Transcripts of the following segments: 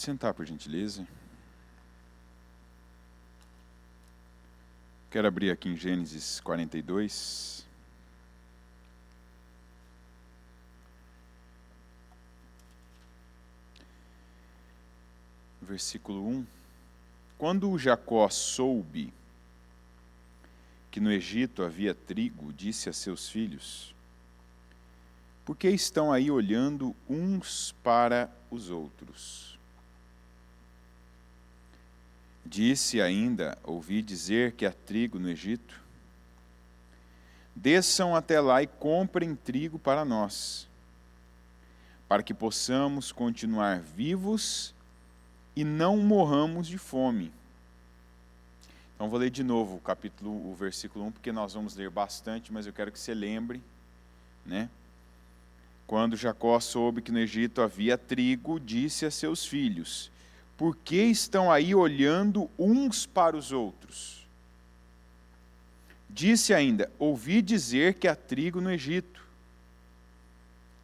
Pode sentar, por gentileza. Quero abrir aqui em Gênesis 42. Versículo 1. Quando Jacó soube que no Egito havia trigo, disse a seus filhos: por que estão aí olhando uns para os outros? Disse ainda: ouvi dizer que há trigo no Egito. Desçam até lá e comprem trigo para nós, para que possamos continuar vivos e não morramos de fome. Então vou ler de novo o versículo 1, porque nós vamos ler bastante, mas eu quero que você lembre, né? Quando Jacó soube que no Egito havia trigo, disse a seus filhos: por que estão aí olhando uns para os outros? Disse ainda: ouvi dizer que há trigo no Egito.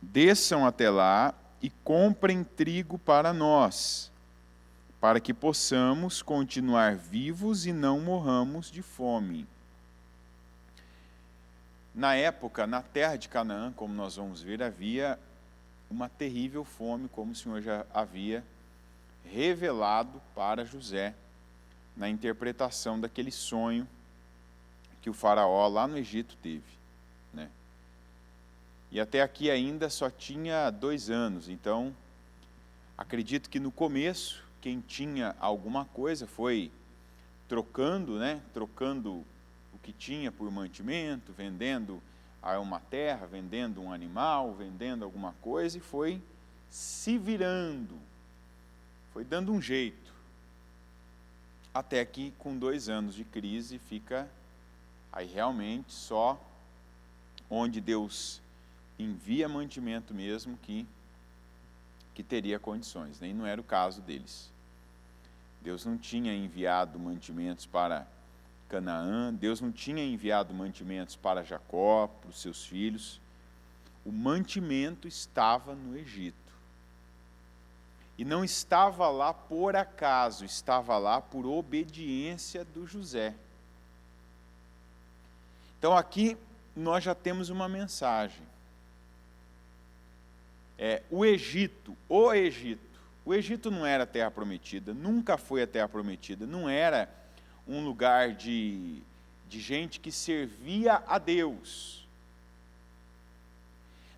Desçam até lá e comprem trigo para nós, para que possamos continuar vivos e não morramos de fome. Na época, na terra de Canaã, como nós vamos ver, havia uma terrível fome, como o Senhor já havia revelado para José na interpretação daquele sonho que o faraó lá no Egito teve, né? E até aqui ainda só tinha 2 anos, então acredito que no começo quem tinha alguma coisa foi trocando o que tinha por mantimento, vendendo uma terra, vendendo um animal, vendendo alguma coisa, e foi se virando, foi dando um jeito, até que com 2 anos de crise fica aí realmente só onde Deus envia mantimento mesmo que teria condições, né? E não era o caso deles. Deus não tinha enviado mantimentos para Canaã, Deus não tinha enviado mantimentos para Jacó, para os seus filhos. O mantimento estava no Egito. E não estava lá por acaso, estava lá por obediência do José. Então aqui nós já temos uma mensagem. O Egito não era a terra prometida, nunca foi a terra prometida, não era um lugar de gente que servia a Deus,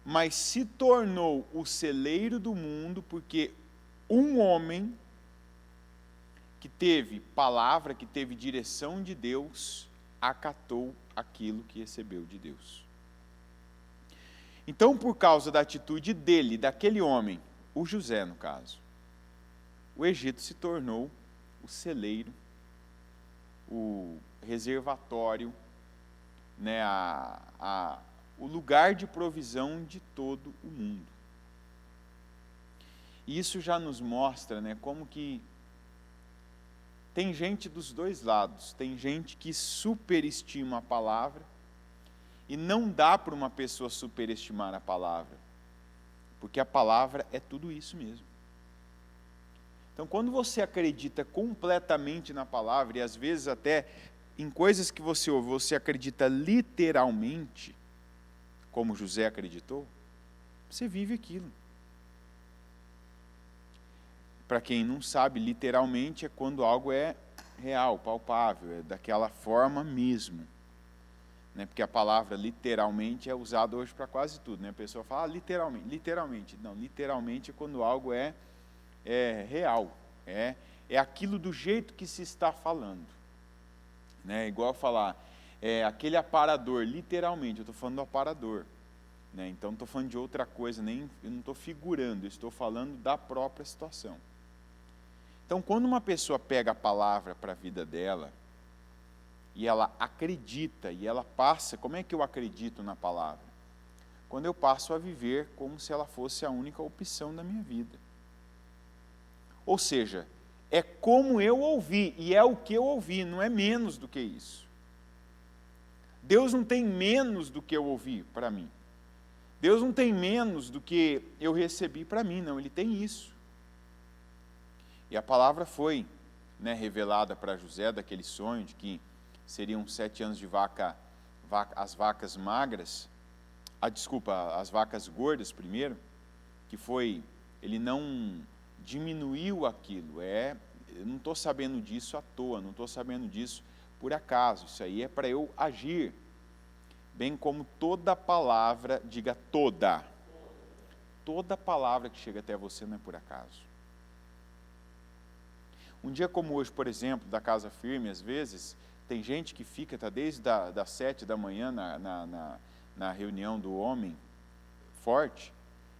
mas se tornou o celeiro do mundo porque um homem que teve palavra, que teve direção de Deus, acatou aquilo que recebeu de Deus. Então, por causa da atitude dele, daquele homem, o José no caso, o Egito se tornou o celeiro, o reservatório, né, o lugar de provisão de todo o mundo. E isso já nos mostra, né, como que tem gente dos dois lados, tem gente que superestima a palavra, e não dá para uma pessoa superestimar a palavra, porque a palavra é tudo isso mesmo. Então, quando você acredita completamente na palavra, e às vezes até em coisas que você ouve, você acredita literalmente, como José acreditou, você vive aquilo. Para quem não sabe, literalmente é quando algo é real, palpável, é daquela forma mesmo. Né? Porque a palavra literalmente é usada hoje para quase tudo. Né? A pessoa fala literalmente. Não, literalmente é quando algo é real, é aquilo do jeito que se está falando. Né? Igual falar, aquele aparador, literalmente, eu estou falando do aparador. Né? Então não estou falando de outra coisa, eu não estou figurando, eu estou falando da própria situação. Então, quando uma pessoa pega a palavra para a vida dela, e ela acredita, e ela passa, como é que eu acredito na palavra? Quando eu passo a viver como se ela fosse a única opção da minha vida. Ou seja, é como eu ouvi, e é o que eu ouvi, não é menos do que isso. Deus não tem menos do que eu ouvi para mim. Deus não tem menos do que eu recebi para mim, não, Ele tem isso. E a palavra foi, revelada para José daquele sonho de que seriam 7 anos de as vacas magras, as vacas gordas primeiro, que foi, ele não diminuiu aquilo, eu não estou sabendo disso à toa, não estou sabendo disso por acaso, isso aí é para eu agir, bem como toda palavra, diga toda palavra que chega até você não é por acaso. Um dia como hoje, por exemplo, da Casa Firme, às vezes, tem gente que fica, está desde das 7 da manhã na reunião do homem forte,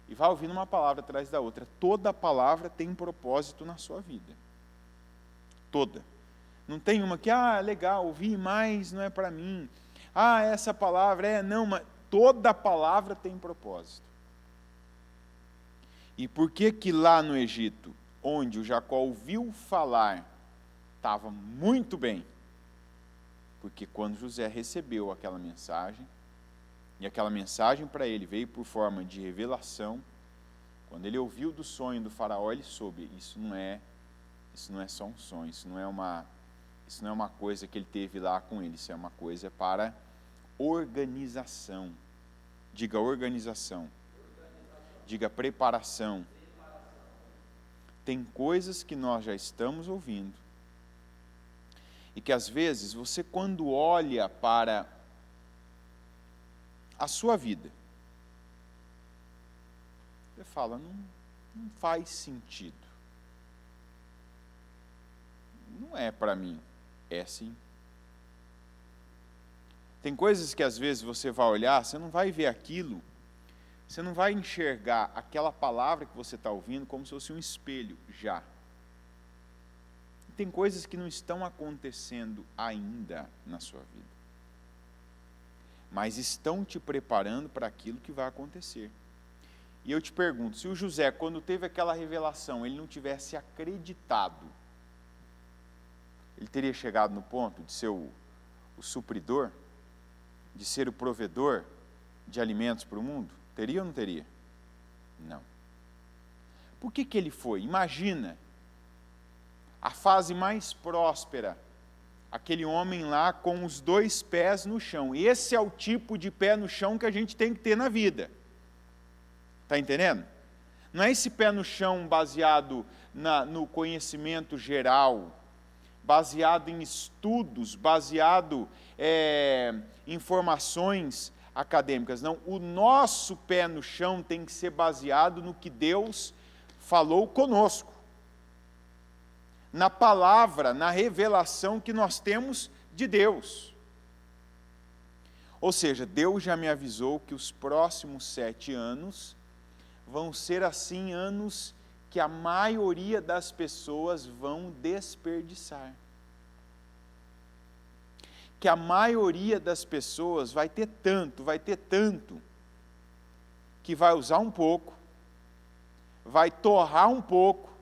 e vai ouvindo uma palavra atrás da outra. Toda palavra tem um propósito na sua vida. Toda. Não tem uma que, legal, ouvi, mas não é para mim. Essa palavra não, mas toda palavra tem propósito. E por que lá no Egito, onde o Jacó ouviu falar, estava muito bem? Porque quando José recebeu aquela mensagem, e aquela mensagem para ele veio por forma de revelação, quando ele ouviu do sonho do faraó, ele soube, isso não é só um sonho, isso não é uma coisa que ele teve lá com ele, isso é uma coisa para organização. Diga organização. Diga preparação. Tem coisas que nós já estamos ouvindo, e que às vezes você, quando olha para a sua vida, você fala, não faz sentido. Não é para mim, é sim. Tem coisas que às vezes você vai olhar, você não vai ver aquilo, você não vai enxergar aquela palavra que você está ouvindo como se fosse um espelho já. Tem coisas que não estão acontecendo ainda na sua vida, mas estão te preparando para aquilo que vai acontecer. E eu te pergunto, se o José, quando teve aquela revelação, ele não tivesse acreditado, ele teria chegado no ponto de ser o supridor, de ser o provedor de alimentos para o mundo? Teria ou não teria? Não. Por que ele foi? Imagina, a fase mais próspera, aquele homem lá com os 2 pés no chão. Esse é o tipo de pé no chão que a gente tem que ter na vida. Está entendendo? Não é esse pé no chão baseado no conhecimento geral, baseado em estudos, baseado em informações acadêmicas. Não, o nosso pé no chão tem que ser baseado no que Deus falou conosco, na palavra, na revelação que nós temos de Deus. Ou seja, Deus já me avisou que os próximos 7 anos vão ser assim anos que a maioria das pessoas vão desperdiçar. Que a maioria das pessoas vai ter tanto, que vai usar um pouco, vai torrar um pouco,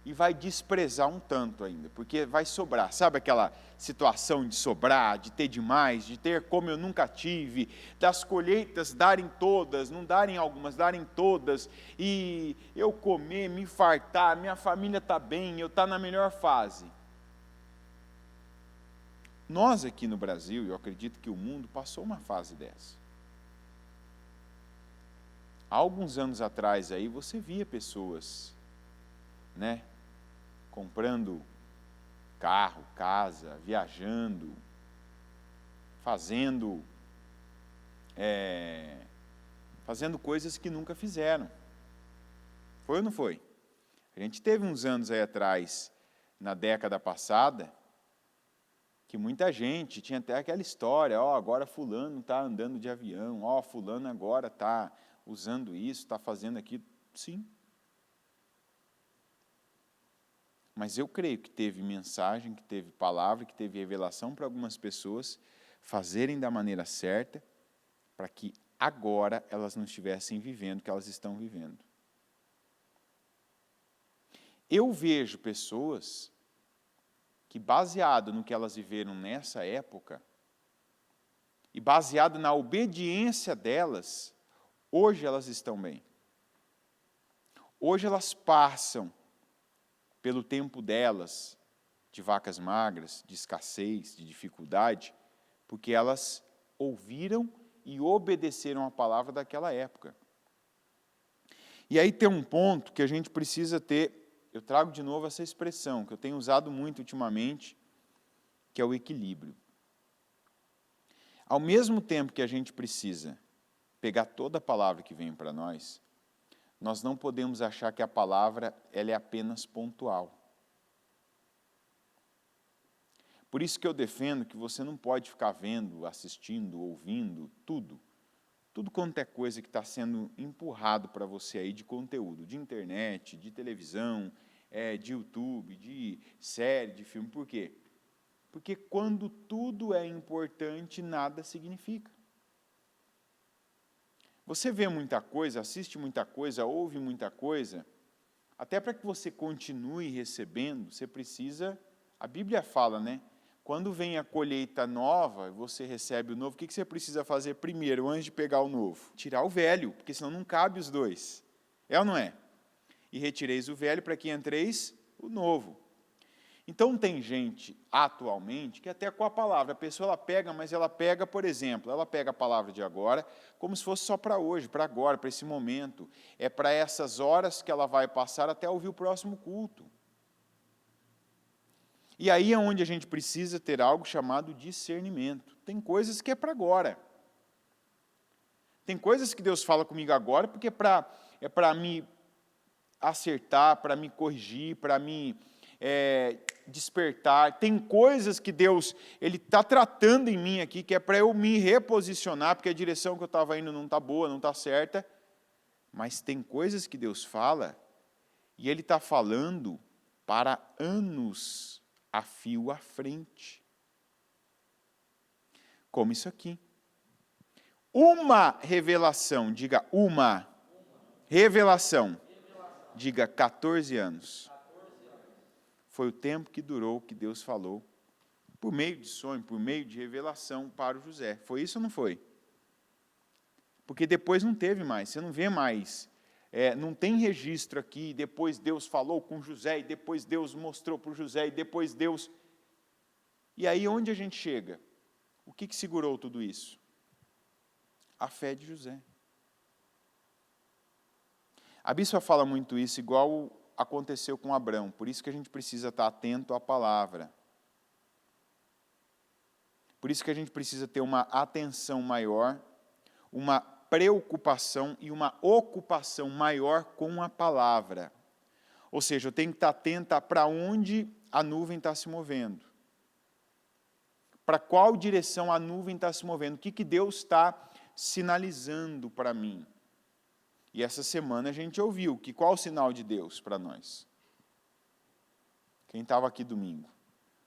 e vai desprezar um tanto ainda, porque vai sobrar. Sabe aquela situação de sobrar, de ter demais, de ter como eu nunca tive, das colheitas darem todas, não darem algumas, darem todas, e eu comer, me fartar, minha família está bem, eu estou na melhor fase. Nós aqui no Brasil, eu acredito que o mundo passou uma fase dessa. Há alguns anos atrás aí, você via pessoas, comprando carro, casa, viajando, fazendo coisas que nunca fizeram. Foi ou não foi? A gente teve uns anos aí atrás, na década passada, que muita gente tinha até aquela história, agora fulano está andando de avião, fulano agora está usando isso, está fazendo aquilo. Sim. Mas eu creio que teve mensagem, que teve palavra, que teve revelação para algumas pessoas fazerem da maneira certa, para que agora elas não estivessem vivendo o que elas estão vivendo. Eu vejo pessoas que, baseado no que elas viveram nessa época, e baseado na obediência delas, hoje elas estão bem. Hoje elas passam pelo tempo delas, de vacas magras, de escassez, de dificuldade, porque elas ouviram e obedeceram a palavra daquela época. E aí tem um ponto que a gente precisa ter, eu trago de novo essa expressão, que eu tenho usado muito ultimamente, que é o equilíbrio. Ao mesmo tempo que a gente precisa pegar toda a palavra que vem para nós não podemos achar que a palavra ela é apenas pontual. Por isso que eu defendo que você não pode ficar vendo, assistindo, ouvindo, tudo quanto é coisa que está sendo empurrado para você aí de conteúdo, de internet, de televisão, de YouTube, de série, de filme. Por quê? Porque quando tudo é importante, nada significa. Você vê muita coisa, assiste muita coisa, ouve muita coisa, até para que você continue recebendo, você precisa, a Bíblia fala, né? Quando vem a colheita nova, você recebe o novo, o que você precisa fazer primeiro, antes de pegar o novo? Tirar o velho, porque senão não cabe os dois. É ou não é? E retireis o velho para que entreis o novo. Então tem gente, atualmente, que até com a palavra, a pessoa ela pega, mas ela pega, por exemplo, ela pega a palavra de agora, como se fosse só para hoje, para agora, para esse momento. É para essas horas que ela vai passar até ouvir o próximo culto. E aí é onde a gente precisa ter algo chamado discernimento. Tem coisas que é para agora. Tem coisas que Deus fala comigo agora, porque é para me acertar, para me corrigir, para me despertar. Tem coisas que Deus ele está tratando em mim aqui, que é para eu me reposicionar, porque a direção que eu estava indo não está boa, não está certa. Mas tem coisas que Deus fala, e Ele está falando para anos a fio à frente. Como isso aqui. Uma revelação, diga uma. Revelação, diga 14 anos. Foi o tempo que durou que Deus falou, por meio de sonho, por meio de revelação para o José. Foi isso ou não foi? Porque depois não teve mais, você não vê mais. Não tem registro aqui, depois Deus falou com José, e depois Deus mostrou para o José, e depois Deus... E aí onde a gente chega? O que segurou tudo isso? A fé de José. A bispa fala muito isso, igual aconteceu com Abrão, por isso que a gente precisa estar atento à palavra. Por isso que a gente precisa ter uma atenção maior, uma preocupação e uma ocupação maior com a palavra. Ou seja, eu tenho que estar atenta para onde a nuvem está se movendo. Para qual direção a nuvem está se movendo. O que Deus está sinalizando para mim. E essa semana a gente ouviu que qual o sinal de Deus para nós? Quem estava aqui domingo?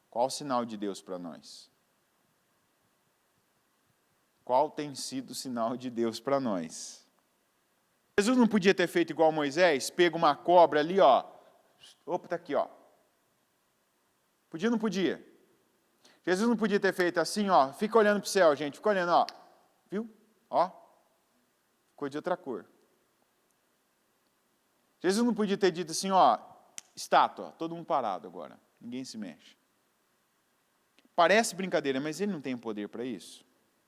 Qual o sinal de Deus para nós? Qual tem sido o sinal de Deus para nós? Jesus não podia ter feito igual Moisés, pego uma cobra ali, ó. Opa, está aqui, ó. Podia ou não podia? Jesus não podia ter feito assim, ó. Fica olhando para o céu, gente. Fica olhando, ó. Viu? Ó. Ficou de outra cor. Jesus não podia ter dito assim, ó. Estátua, todo mundo parado agora. Ninguém se mexe. Parece brincadeira, mas ele não tem poder para isso?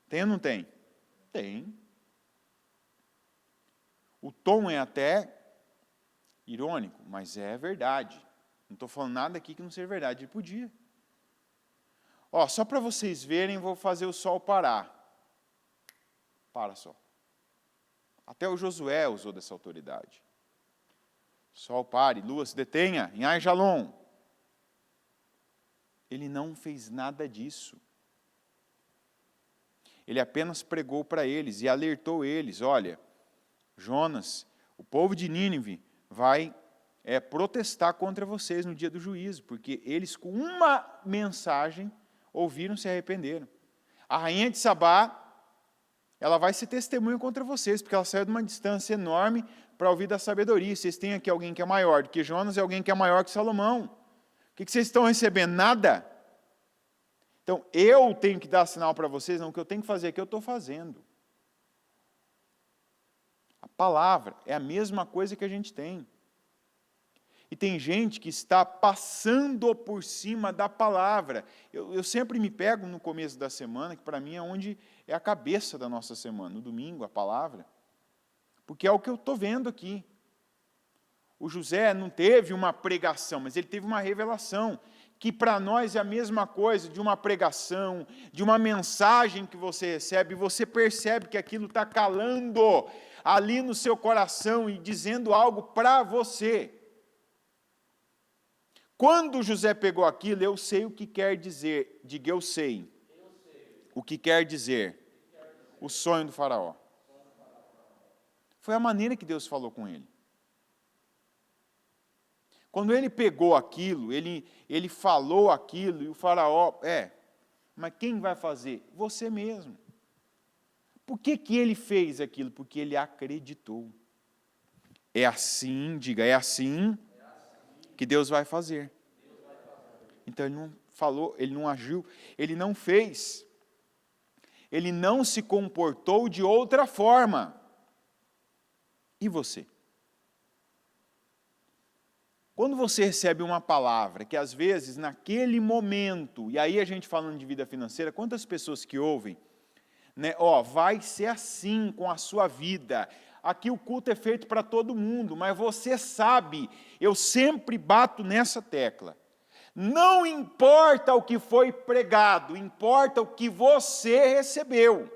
Tem ou não tem? Tem. O tom é até irônico, mas é verdade. Não estou falando nada aqui que não seja verdade. Ele podia. Ó, só para vocês verem, vou fazer o sol parar. Para só. Até o Josué usou dessa autoridade. Sol pare, lua se detenha, em Ai Jalom. Ele não fez nada disso. Ele apenas pregou para eles e alertou eles, olha, Jonas, o povo de Nínive vai protestar contra vocês no dia do juízo, porque eles com uma mensagem ouviram e se arrependeram. A rainha de Sabá, ela vai ser testemunha contra vocês, porque ela saiu de uma distância enorme para ouvir da sabedoria. Vocês têm aqui alguém que é maior do que Jonas e alguém que é maior que Salomão. O que vocês estão recebendo? Nada. Então, eu tenho que dar sinal para vocês, não, o que eu tenho que fazer é o que eu estou fazendo. A palavra é a mesma coisa que a gente tem. E tem gente que está passando por cima da palavra. Eu sempre me pego no começo da semana, que para mim é onde é a cabeça da nossa semana, no domingo, a palavra. Porque é o que eu estou vendo aqui. O José não teve uma pregação, mas ele teve uma revelação, que para nós é a mesma coisa de uma pregação, de uma mensagem que você recebe, e você percebe que aquilo está calando ali no seu coração e dizendo algo para você. Quando José pegou aquilo, eu sei o que quer dizer, diga eu sei. O que quer dizer o sonho do faraó. Foi a maneira que Deus falou com ele. Quando ele pegou aquilo, ele falou aquilo, e o faraó, mas quem vai fazer? Você mesmo. Por que ele fez aquilo? Porque ele acreditou. É assim, diga, é assim que Deus vai fazer. Então ele não falou, ele não agiu, ele não fez. Ele não se comportou de outra forma. E você? Quando você recebe uma palavra, que às vezes naquele momento, e aí a gente falando de vida financeira, quantas pessoas que ouvem, né, vai ser assim com a sua vida, aqui o culto é feito para todo mundo, mas você sabe, eu sempre bato nessa tecla, não importa o que foi pregado, importa o que você recebeu.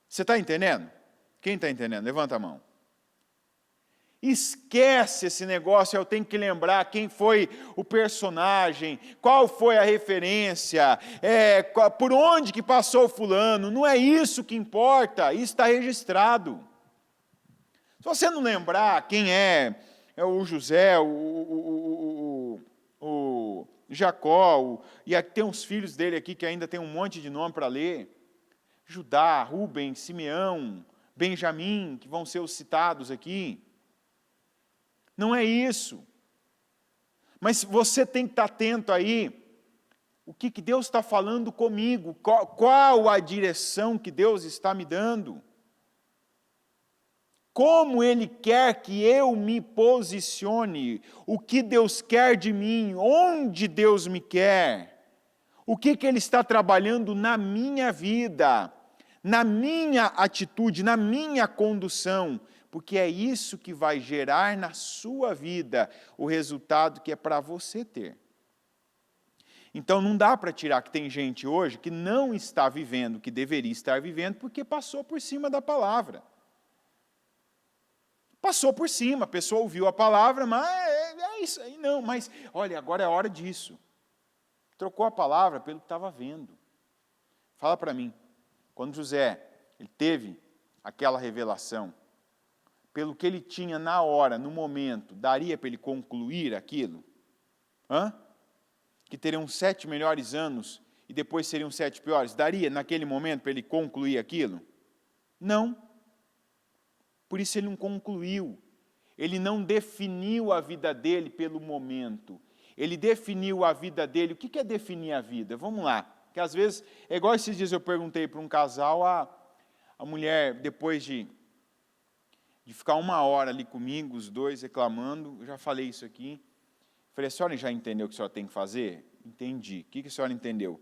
Você está entendendo? Quem está entendendo? Levanta a mão. Esquece esse negócio, eu tenho que lembrar quem foi o personagem, qual foi a referência, por onde que passou o fulano, não é isso que importa, isso está registrado. Se você não lembrar quem é o José, o Jacó, e aqui tem uns filhos dele aqui que ainda tem um monte de nome para ler, Judá, Rubem, Simeão, Benjamim, que vão ser os citados aqui. Não é isso. Mas você tem que estar atento aí, o que Deus está falando comigo, qual a direção que Deus está me dando. Como Ele quer que eu me posicione, o que Deus quer de mim, onde Deus me quer, o que Ele está trabalhando na minha vida, na minha atitude, na minha condução, porque é isso que vai gerar na sua vida o resultado que é para você ter. Então não dá para tirar que tem gente hoje que não está vivendo o que deveria estar vivendo porque passou por cima da palavra. Passou por cima, a pessoa ouviu a palavra, mas é isso aí, não, mas olha, agora é a hora disso. Trocou a palavra pelo que estava vendo. Fala para mim, quando José ele teve aquela revelação, pelo que ele tinha na hora, no momento, daria para ele concluir aquilo? Que teriam 7 melhores anos e depois seriam 7 piores? Daria naquele momento para ele concluir aquilo? Não. Por isso ele não concluiu. Ele não definiu a vida dele pelo momento. Ele definiu a vida dele. O que é definir a vida? Vamos lá. Porque às vezes, é igual esses dias eu perguntei para um casal, a mulher, depois de ficar 1 hora ali comigo, os dois reclamando, eu já falei isso aqui. Falei, a senhora já entendeu o que a senhora tem que fazer? Entendi. O que a senhora entendeu?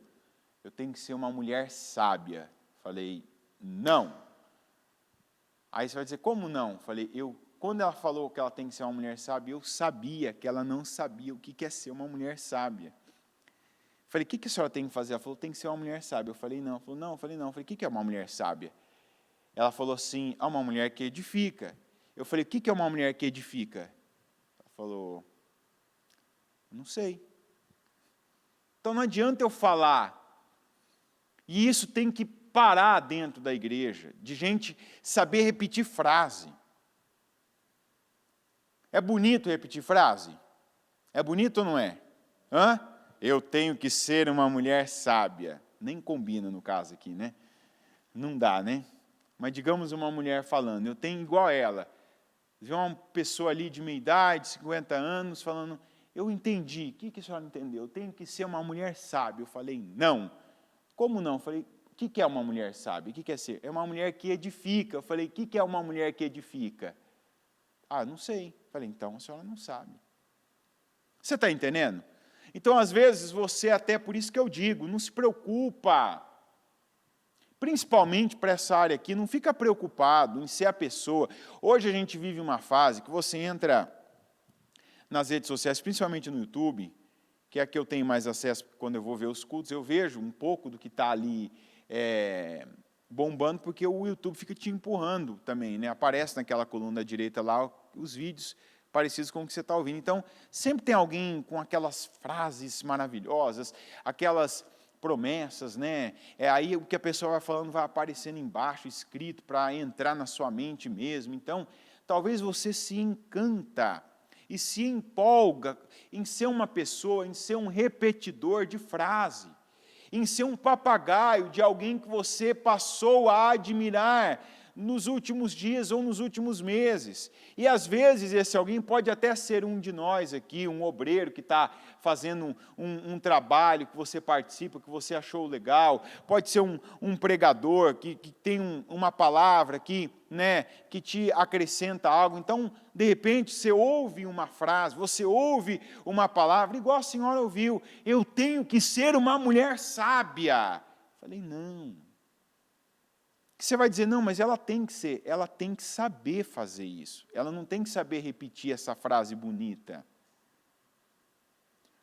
Eu tenho que ser uma mulher sábia. Falei, não. Aí você vai dizer, como não? Falei, quando ela falou que ela tem que ser uma mulher sábia, eu sabia que ela não sabia o que é ser uma mulher sábia. Falei, o que a senhora tem que fazer? Ela falou, tem que ser uma mulher sábia. Eu falei, não. Ela falou, não. Eu falei, não. Eu falei, o que é uma mulher sábia? Ela falou assim, uma mulher que edifica. Eu falei, o que é uma mulher que edifica? Ela falou, não sei. Então não adianta eu falar. E isso tem que parar dentro da igreja, de gente saber repetir frase. É bonito repetir frase? É bonito ou não é? Eu tenho que ser uma mulher sábia. Nem combina no caso aqui, né? Não dá, né? Mas digamos uma mulher falando, eu tenho igual ela. Vê uma pessoa ali de meia idade, 50 anos, falando, eu entendi. O que a senhora entendeu? Eu tenho que ser uma mulher sábia. Eu falei, não. Como não? Eu falei, o que é uma mulher sábia? O que é ser? É uma mulher que edifica. Eu falei, o que é uma mulher que edifica? Não sei. Falei, então a senhora não sabe. Você está entendendo? Então, às vezes, você até, por isso que eu digo, não se preocupa. Principalmente para essa área aqui, não fica preocupado em ser a pessoa. Hoje a gente vive uma fase que você entra nas redes sociais, principalmente no YouTube, que é a que eu tenho mais acesso quando eu vou ver os cultos, eu vejo um pouco do que está ali bombando, porque o YouTube fica te empurrando também, né? Aparece naquela coluna da direita lá os vídeos parecidos com o que você está ouvindo. Então, sempre tem alguém com aquelas frases maravilhosas, aquelas promessas, né? Aí o que a pessoa vai falando vai aparecendo embaixo, escrito, para entrar na sua mente mesmo. Então, talvez você se encanta e se empolga em ser uma pessoa, em ser um repetidor de frase, em ser um papagaio de alguém que você passou a admirar nos últimos dias ou nos últimos meses. E às vezes esse alguém pode até ser um de nós aqui, um obreiro que está fazendo um trabalho que você participa, que você achou legal, pode ser um pregador que tem uma palavra que te acrescenta algo. Então, de repente, você ouve uma frase, você ouve uma palavra, igual a senhora ouviu, eu tenho que ser uma mulher sábia. Falei, não. Você vai dizer, não, mas ela tem que saber fazer isso. Ela não tem que saber repetir essa frase bonita.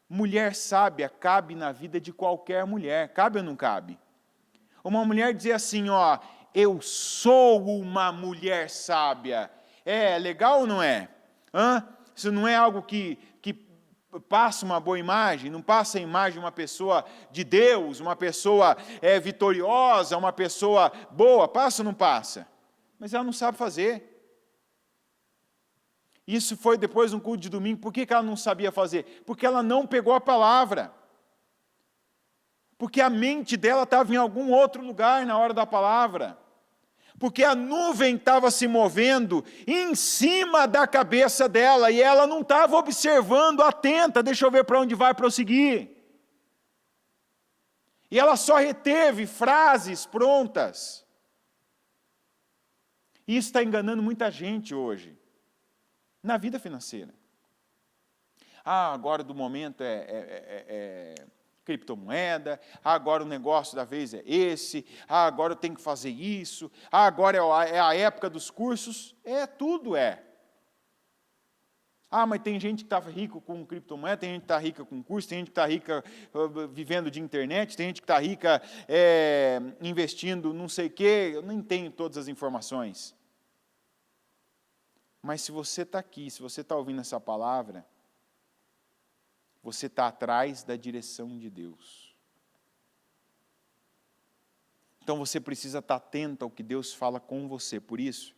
Mulher sábia cabe na vida de qualquer mulher. Cabe ou não cabe? Uma mulher dizer assim, ó, eu sou uma mulher sábia. É legal ou não é? Isso não é algo que passa uma boa imagem, não passa a imagem de uma pessoa de Deus, uma pessoa vitoriosa, uma pessoa boa, passa ou não passa? Mas ela não sabe fazer. Isso foi depois de um culto de domingo. Por que ela não sabia fazer? Porque ela não pegou a palavra. Porque a mente dela estava em algum outro lugar na hora da palavra. Porque a nuvem estava se movendo em cima da cabeça dela e ela não estava observando, atenta, deixa eu ver para onde vai prosseguir. E ela só reteve frases prontas. E isso está enganando muita gente hoje, na vida financeira. Agora do momento criptomoeda, agora o negócio da vez é esse, agora eu tenho que fazer isso, agora é a época dos cursos, tudo é. Mas tem gente que está rico com criptomoeda, tem gente que está rica com curso, tem gente que está rica vivendo de internet, tem gente que está rica investindo não sei o quê, eu nem tenho todas as informações. Mas se você está aqui, se você está ouvindo essa palavra, você está atrás da direção de Deus. Então você precisa estar atento ao que Deus fala com você. Por isso,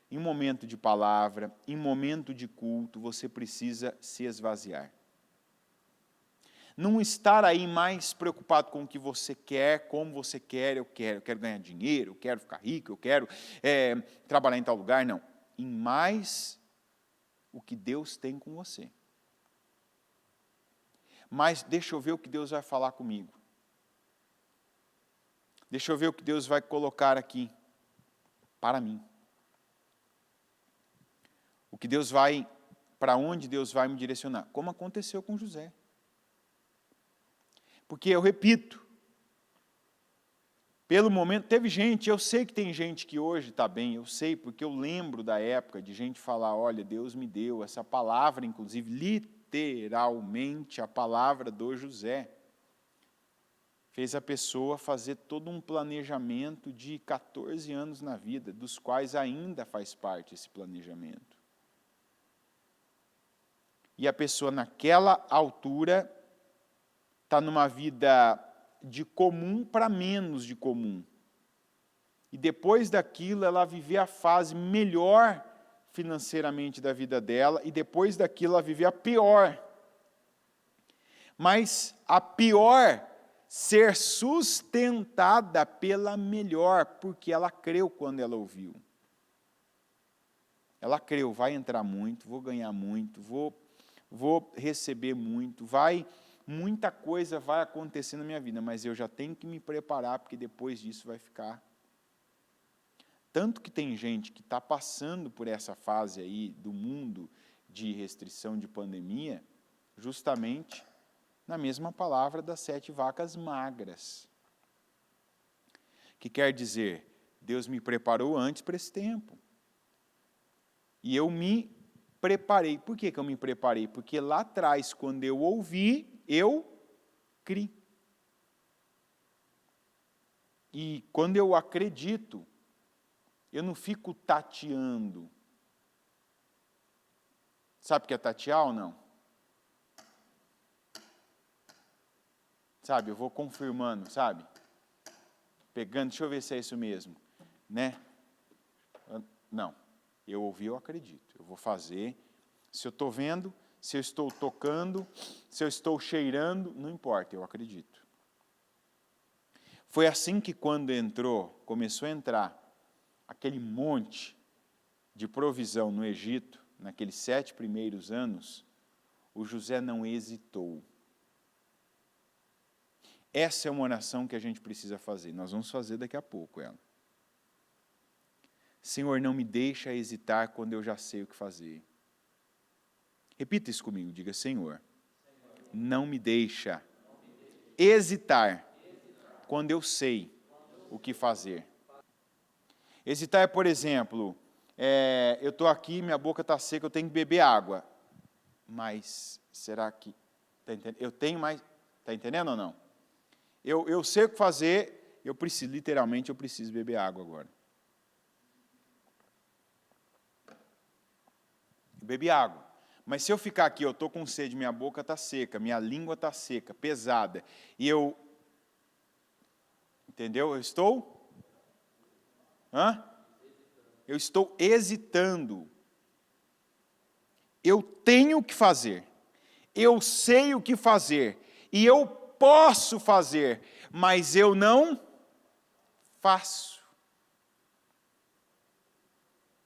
em momento de palavra, em momento de culto, você precisa se esvaziar. Não estar aí mais preocupado com o que você quer, como você quer, eu quero ganhar dinheiro, eu quero ficar rico, eu quero trabalhar em tal lugar, não. Em mais o que Deus tem com você. Mas deixa eu ver o que Deus vai falar comigo. Deixa eu ver o que Deus vai colocar aqui para mim. O que Deus vai, para onde Deus vai me direcionar. Como aconteceu com José. Porque eu repito, pelo momento, teve gente, eu sei que tem gente que hoje está bem, eu sei, porque eu lembro da época de gente falar, olha, Deus me deu essa palavra, inclusive, literalmente a palavra do José. Fez a pessoa fazer todo um planejamento de 14 anos na vida, dos quais ainda faz parte esse planejamento. E a pessoa naquela altura está numa vida de comum para menos de comum. E depois daquilo ela viver a fase melhor financeiramente da vida dela, e depois daquilo ela viver a pior. Mas a pior ser sustentada pela melhor, porque ela creu quando ela ouviu. Ela creu, vai entrar muito, vou ganhar muito, vou receber muito, muita coisa vai acontecer na minha vida, mas eu já tenho que me preparar, porque depois disso vai ficar. Tanto que tem gente que está passando por essa fase aí do mundo, de restrição de pandemia, justamente na mesma palavra das 7 vacas magras. Que quer dizer, Deus me preparou antes para esse tempo. E eu me preparei. Por que eu me preparei? Porque lá atrás, quando eu ouvi, eu criei. E quando eu acredito, eu não fico tateando. Sabe o que é tatear ou não? Sabe, eu vou confirmando, sabe? Pegando, deixa eu ver se é isso mesmo. Né? Não, eu ouvi, eu acredito. Eu vou fazer. Se eu estou vendo, se eu estou tocando, se eu estou cheirando, não importa, eu acredito. Foi assim que quando começou a entrar aquele monte de provisão no Egito, naqueles 7 primeiros anos, o José não hesitou. Essa é uma oração que a gente precisa fazer. Nós vamos fazer daqui a pouco ela. Senhor, não me deixa hesitar quando eu já sei o que fazer. Repita isso comigo, diga, Senhor, não me deixa hesitar quando eu sei o que fazer. Hesitar é, por exemplo, eu estou aqui, minha boca está seca, eu tenho que beber água. Mas, será que... eu tenho mais... Está entendendo ou não? Eu sei o que fazer, literalmente eu preciso beber água agora. Eu bebi água. Mas se eu ficar aqui, eu estou com sede, minha boca está seca, minha língua está seca, pesada, e eu... Entendeu? Eu estou? Eu estou hesitando. Eu tenho que fazer. Eu sei o que fazer. E eu posso fazer. Mas eu não faço.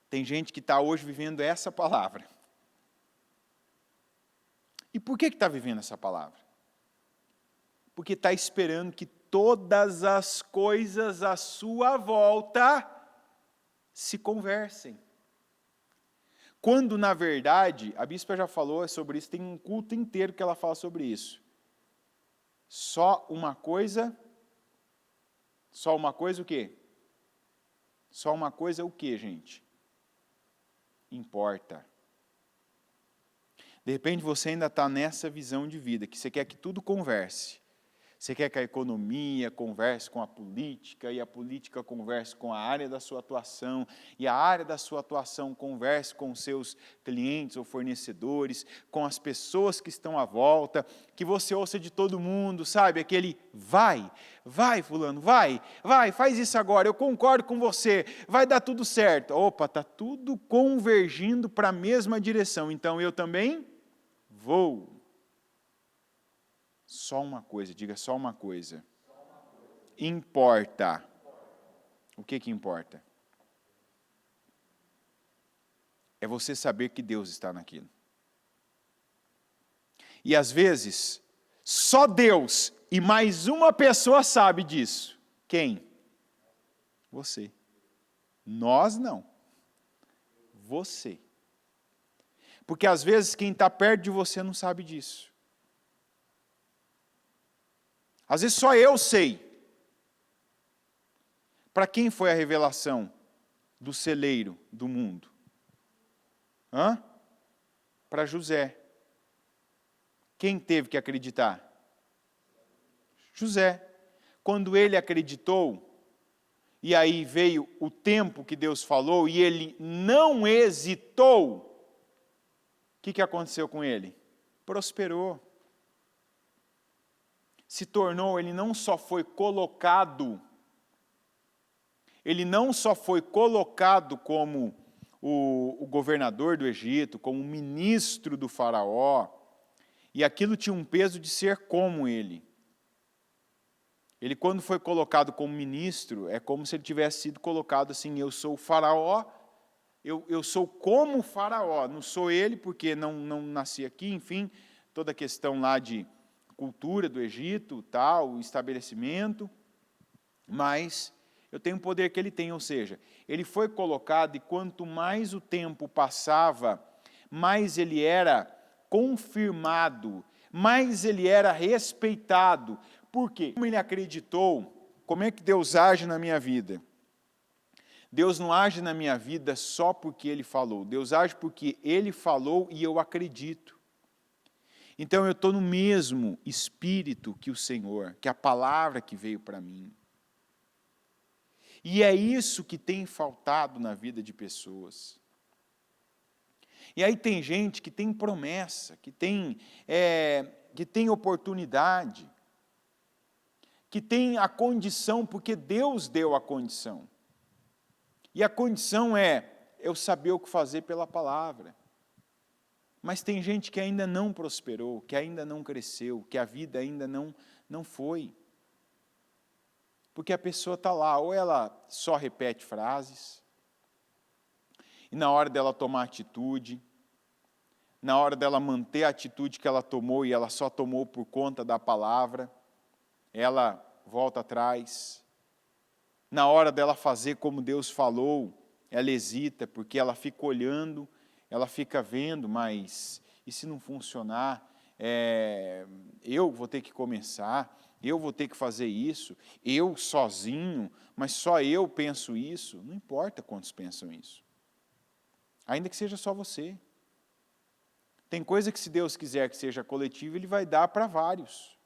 Tem gente que está hoje vivendo essa palavra. E por que está vivendo essa palavra? Porque está esperando que todas as coisas à sua volta se conversem. Quando, na verdade, a bispa já falou sobre isso, tem um culto inteiro que ela fala sobre isso. Só uma coisa o quê? Só uma coisa o quê, gente? Importa. De repente você ainda está nessa visão de vida, que você quer que tudo converse. Você quer que a economia converse com a política, e a política converse com a área da sua atuação, e a área da sua atuação converse com os seus clientes ou fornecedores, com as pessoas que estão à volta, que você ouça de todo mundo, sabe? Aquele vai fulano, vai, faz isso agora, eu concordo com você, vai dar tudo certo. Opa, está tudo convergindo para a mesma direção, então eu também vou. Só uma coisa, diga só uma coisa. Importa. O que importa? É você saber que Deus está naquilo. E às vezes, só Deus e mais uma pessoa sabe disso. Quem? Você. Nós não. Você. Porque às vezes quem está perto de você não sabe disso. Às vezes só eu sei. Para quem foi a revelação do celeiro do mundo? Para José. Quem teve que acreditar? José. Quando ele acreditou, e aí veio o tempo que Deus falou, e ele não hesitou, o que aconteceu com ele? Prosperou. Se tornou, ele não só foi colocado como o governador do Egito, como ministro do faraó, e aquilo tinha um peso de ser como ele. Ele, quando foi colocado como ministro, é como se ele tivesse sido colocado assim, eu sou o faraó, eu sou como o faraó, não sou ele porque não nasci aqui, enfim, toda a questão lá de cultura do Egito, tal, o estabelecimento, mas eu tenho o poder que ele tem, ou seja, ele foi colocado e quanto mais o tempo passava, mais ele era confirmado, mais ele era respeitado. Por quê? Como ele acreditou, como é que Deus age na minha vida? Deus não age na minha vida só porque Ele falou. Deus age porque Ele falou e eu acredito. Então eu estou no mesmo espírito que o Senhor, que a palavra que veio para mim. E é isso que tem faltado na vida de pessoas. E aí tem gente que tem promessa, que tem oportunidade, que tem a condição, porque Deus deu a condição. E a condição é eu saber o que fazer pela palavra. Mas tem gente que ainda não prosperou, que ainda não cresceu, que a vida ainda não foi. Porque a pessoa está lá, ou ela só repete frases, e na hora dela tomar atitude, na hora dela manter a atitude que ela tomou, e ela só tomou por conta da palavra, ela volta atrás. Na hora dela fazer como Deus falou, ela hesita, porque ela fica olhando, ela fica vendo, mas e se não funcionar? Eu vou ter que começar, eu vou ter que fazer isso, eu sozinho, mas só eu penso isso. Não importa quantos pensam isso. Ainda que seja só você. Tem coisa que se Deus quiser que seja coletiva, Ele vai dar para vários.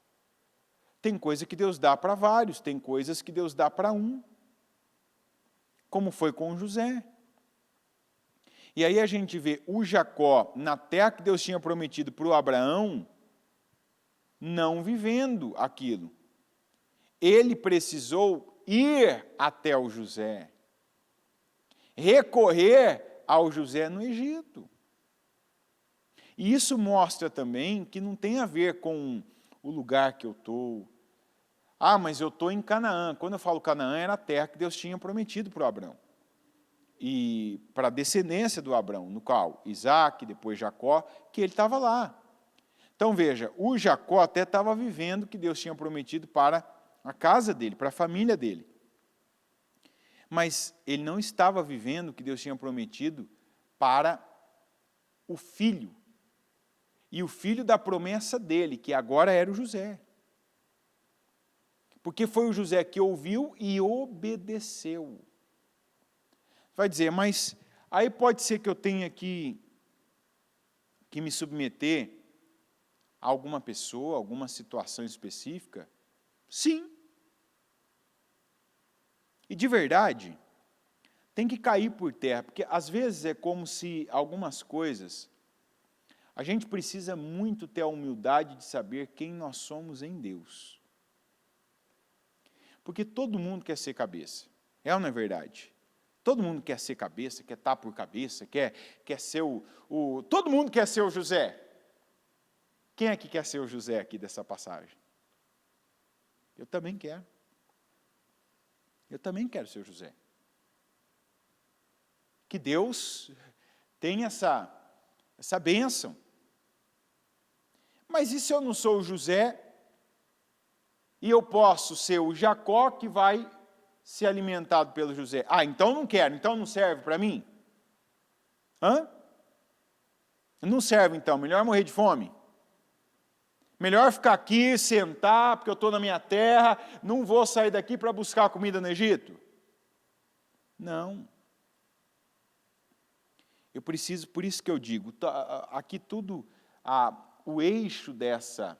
Tem coisa que Deus dá para vários, tem coisas que Deus dá para um. Como foi com José. E aí a gente vê o Jacó, na terra que Deus tinha prometido para o Abraão, não vivendo aquilo. Ele precisou ir até o José, recorrer ao José no Egito. E isso mostra também que não tem a ver com o lugar que eu estou. Ah, mas eu estou em Canaã. Quando eu falo Canaã, era a terra que Deus tinha prometido para o Abraão. E para a descendência do Abraão, no qual Isaac, depois Jacó, que ele estava lá. Então veja, o Jacó até estava vivendo o que Deus tinha prometido para a casa dele, para a família dele. Mas ele não estava vivendo o que Deus tinha prometido para o filho. E o filho da promessa dele, que agora era o José. Porque foi o José que ouviu e obedeceu. Vai dizer, mas aí pode ser que eu tenha que me submeter a alguma pessoa, alguma situação específica? Sim. E de verdade, tem que cair por terra, porque às vezes é como se algumas coisas, a gente precisa muito ter a humildade de saber quem nós somos em Deus. Porque todo mundo quer ser cabeça, é ou não é verdade? Todo mundo quer ser cabeça, quer estar por cabeça, quer ser todo mundo quer ser o José. Quem é que quer ser o José aqui dessa passagem? Eu também quero. Eu também quero ser o José. Que Deus tenha essa bênção. Mas e se eu não sou o José, e eu posso ser o Jacó que vai ser alimentado pelo José? Ah, então não quero, então não serve para mim? Não serve então, melhor morrer de fome. Melhor ficar aqui, sentar, porque eu estou na minha terra, não vou sair daqui para buscar comida no Egito? Não. Eu preciso, por isso que eu digo, aqui tudo, o eixo dessa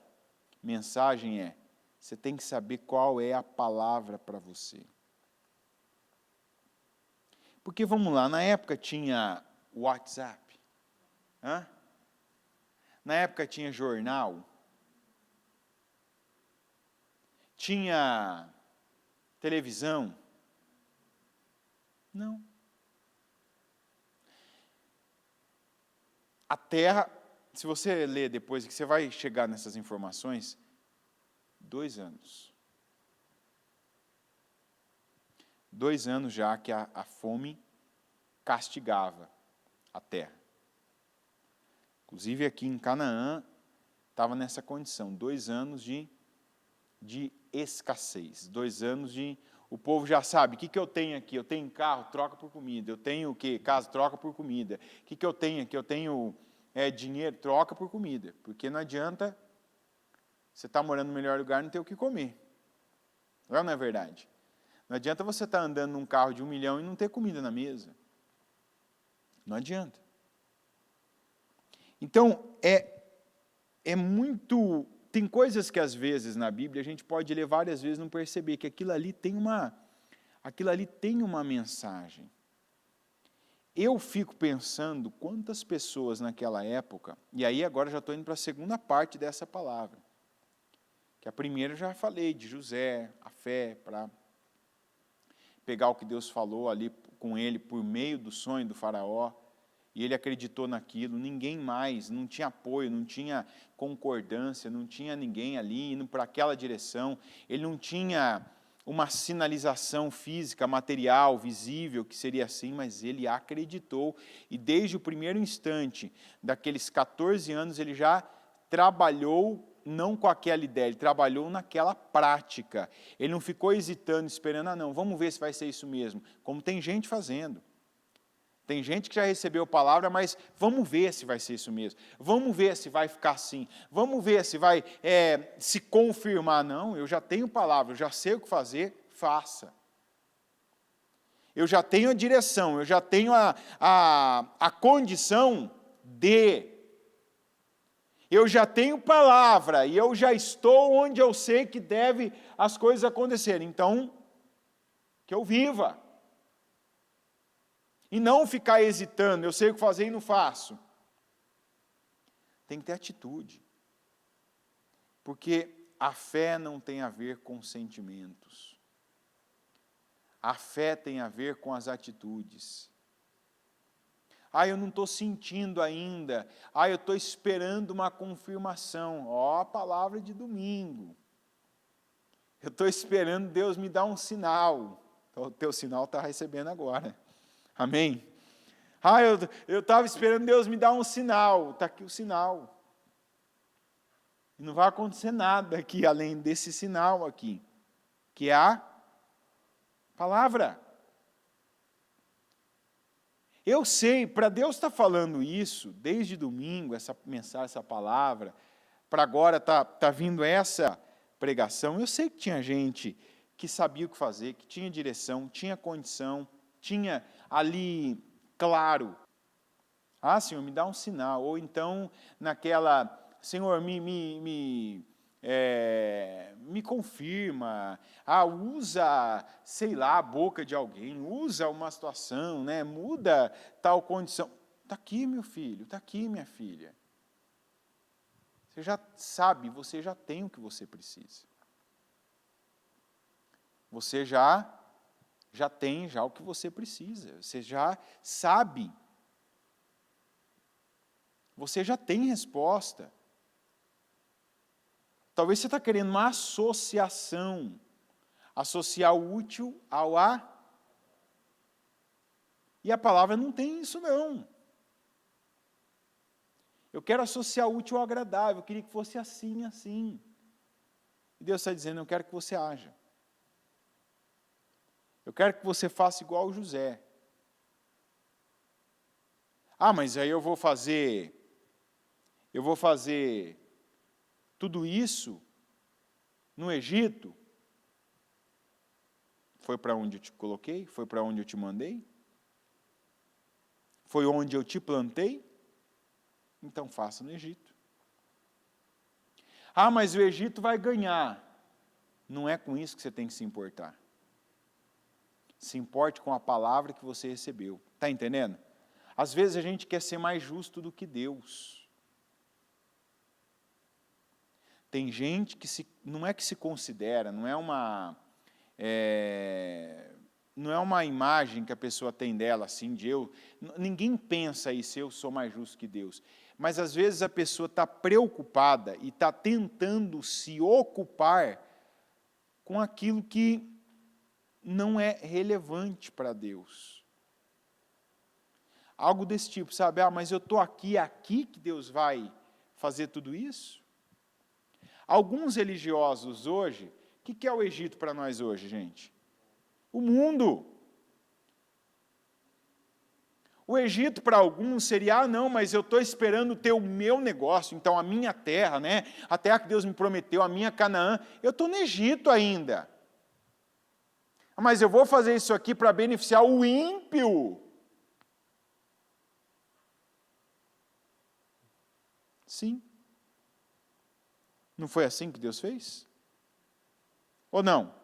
mensagem é, você tem que saber qual é a palavra para você. Porque, vamos lá, na época tinha WhatsApp, na época tinha jornal, tinha televisão. Não. A terra, se você ler depois, que você vai chegar nessas informações, 2 anos. 2 anos já que a fome castigava a terra. Inclusive aqui em Canaã, estava nessa condição, 2 anos de escassez, 2 anos de... O povo já sabe, o que eu tenho aqui? Eu tenho carro, troca por comida. Eu tenho o quê? Casa, troca por comida. O que eu tenho aqui? Eu tenho dinheiro, troca por comida, porque não adianta você estar morando no melhor lugar e não ter o que comer. Não é verdade? Não adianta você estar andando num carro de 1 milhão e não ter comida na mesa. Não adianta. Então, é muito... Tem coisas que às vezes na Bíblia a gente pode ler várias vezes e não perceber que aquilo ali tem uma mensagem. Eu fico pensando quantas pessoas naquela época, e aí agora já estou indo para a segunda parte dessa palavra, que a primeira eu já falei, de José, a fé, para pegar o que Deus falou ali com ele por meio do sonho do faraó, e ele acreditou naquilo, ninguém mais, não tinha apoio, não tinha concordância, não tinha ninguém ali indo para aquela direção, ele não tinha uma sinalização física, material, visível, que seria assim, mas ele acreditou, e desde o primeiro instante, daqueles 14 anos, ele já trabalhou, não com aquela ideia, ele trabalhou naquela prática, ele não ficou hesitando, esperando, não, vamos ver se vai ser isso mesmo, como tem gente fazendo. Tem gente que já recebeu a palavra, mas vamos ver se vai ser isso mesmo. Vamos ver se vai ficar assim. Vamos ver se vai se confirmar. Não, eu já tenho palavra, eu já sei o que fazer, faça. Eu já tenho a direção, eu já tenho a condição de. Eu já tenho palavra e eu já estou onde eu sei que deve as coisas acontecerem. Então, que eu viva. E não ficar hesitando, eu sei o que fazer e não faço. Tem que ter atitude. Porque a fé não tem a ver com sentimentos. A fé tem a ver com as atitudes. Eu não estou sentindo ainda. Eu estou esperando uma confirmação. A palavra de domingo. Eu estou esperando Deus me dar um sinal. O teu sinal está recebendo agora. Amém? Eu estava esperando Deus me dar um sinal. Está aqui o sinal. E não vai acontecer nada aqui, além desse sinal aqui, que é a palavra. Eu sei, para Deus estar falando isso, desde domingo, essa mensagem, essa palavra, para agora tá vindo essa pregação, eu sei que tinha gente que sabia o que fazer, que tinha direção, tinha condição, tinha ali, claro, Senhor, me dá um sinal, ou então naquela, Senhor, me confirma, usa, sei lá, a boca de alguém, usa uma situação, né, muda tal condição. Está aqui, meu filho, está aqui, minha filha. Você já sabe, você já tem o que você precisa. Você já tem o que você precisa, você já sabe. Você já tem resposta. Talvez você está querendo uma associação, associar o útil ao a. E a palavra não tem isso não. Eu quero associar o útil ao agradável, eu queria que fosse assim, assim. E Deus está dizendo, eu quero que você haja. Eu quero que você faça igual o José. Mas aí eu vou fazer tudo isso no Egito? Foi para onde eu te coloquei? Foi para onde eu te mandei? Foi onde eu te plantei? Então faça no Egito. Mas o Egito vai ganhar. Não é com isso que você tem que se importar. Se importe com a palavra que você recebeu. Está entendendo? Às vezes a gente quer ser mais justo do que Deus. Tem gente que não é que se considera, não é uma imagem que a pessoa tem dela, assim, de eu. Ninguém pensa isso, eu sou mais justo que Deus. Mas às vezes a pessoa está preocupada e está tentando se ocupar com aquilo que não é relevante para Deus. Algo desse tipo, sabe? Mas eu estou aqui, é aqui que Deus vai fazer tudo isso? Alguns religiosos hoje, o que é o Egito para nós hoje, gente? O mundo. O Egito para alguns seria, não, mas eu estou esperando ter o meu negócio, então a minha terra, né? A terra que Deus me prometeu, a minha Canaã, eu estou no Egito ainda. Mas eu vou fazer isso aqui para beneficiar o ímpio. Sim. Não foi assim que Deus fez? Ou não?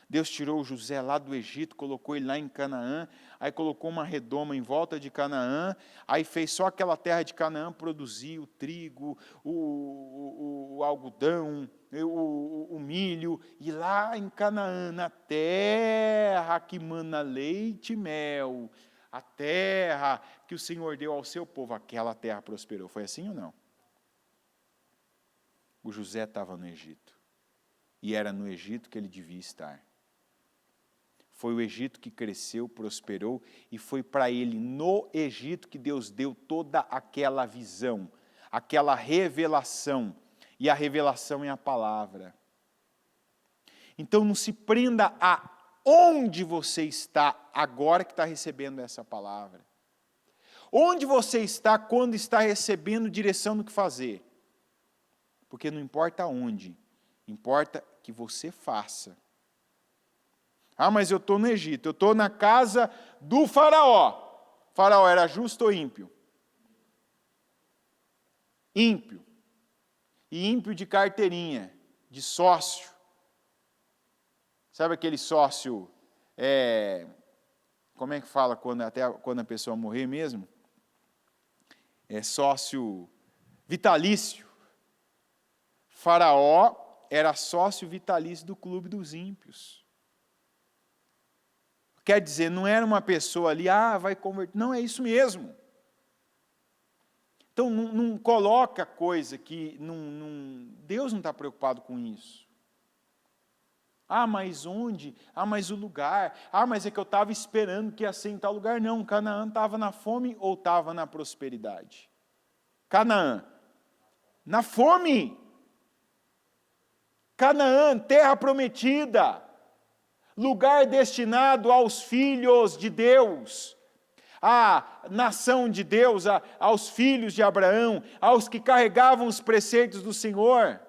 Deus tirou José lá do Egito, colocou ele lá em Canaã, aí colocou uma redoma em volta de Canaã, aí fez só aquela terra de Canaã produzir o trigo, o algodão, o milho, e lá em Canaã, na terra que mana leite e mel, a terra que o Senhor deu ao seu povo, aquela terra prosperou. Foi assim ou não? O José estava no Egito, e era no Egito que ele devia estar. Foi o Egito que cresceu, prosperou, e foi para ele no Egito que Deus deu toda aquela visão, aquela revelação, e a revelação é a palavra. Então não se prenda a onde você está agora que está recebendo essa palavra. Onde você está quando está recebendo direção do que fazer. Porque não importa onde, importa que você faça. Ah, mas eu estou no Egito, eu estou na casa do faraó. Faraó era justo ou ímpio? Ímpio. E ímpio de carteirinha, de sócio. Sabe aquele sócio, como é que fala até quando a pessoa morrer mesmo? É sócio vitalício. Faraó era sócio vitalício do clube dos ímpios. Quer dizer, não era uma pessoa ali, vai converter. Não, é isso mesmo. Então, não coloca coisa que... Deus não está preocupado com isso. Mas onde? Mas o lugar. Mas é que eu estava esperando que ia ser em tal lugar. Não, Canaã estava na fome ou estava na prosperidade? Canaã. Na fome. Canaã, terra prometida. Lugar destinado aos filhos de Deus, à nação de Deus, aos filhos de Abraão, aos que carregavam os preceitos do Senhor,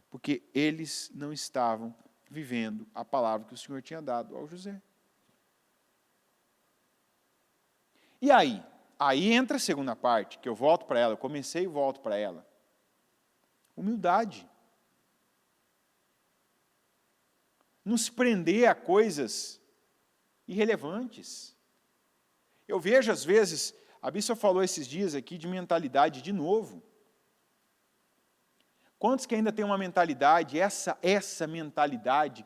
porque eles não estavam vivendo a palavra que o Senhor tinha dado ao José. E aí? Aí entra a segunda parte, que eu volto para ela, eu comecei e volto para ela. Humildade. Não se prender a coisas irrelevantes. Eu vejo, às vezes, a Bíblia falou esses dias aqui de mentalidade de novo. Quantos que ainda tem uma mentalidade, essa mentalidade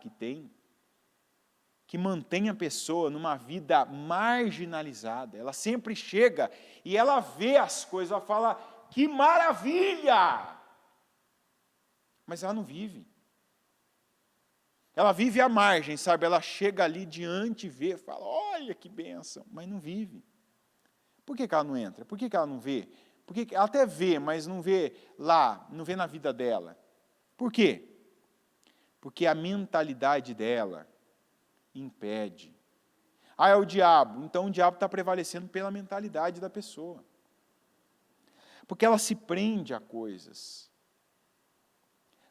que mantém a pessoa numa vida marginalizada? Ela sempre chega e ela vê as coisas, ela fala, que maravilha! Mas ela não vive. Ela vive à margem, sabe? Ela chega ali diante, vê, fala, olha que bênção, mas não vive. Por que ela não entra? Por que ela não vê? Porque ela até vê, mas não vê lá, não vê na vida dela. Por quê? Porque a mentalidade dela impede. É o diabo. Então o diabo está prevalecendo pela mentalidade da pessoa. Porque ela se prende a coisas.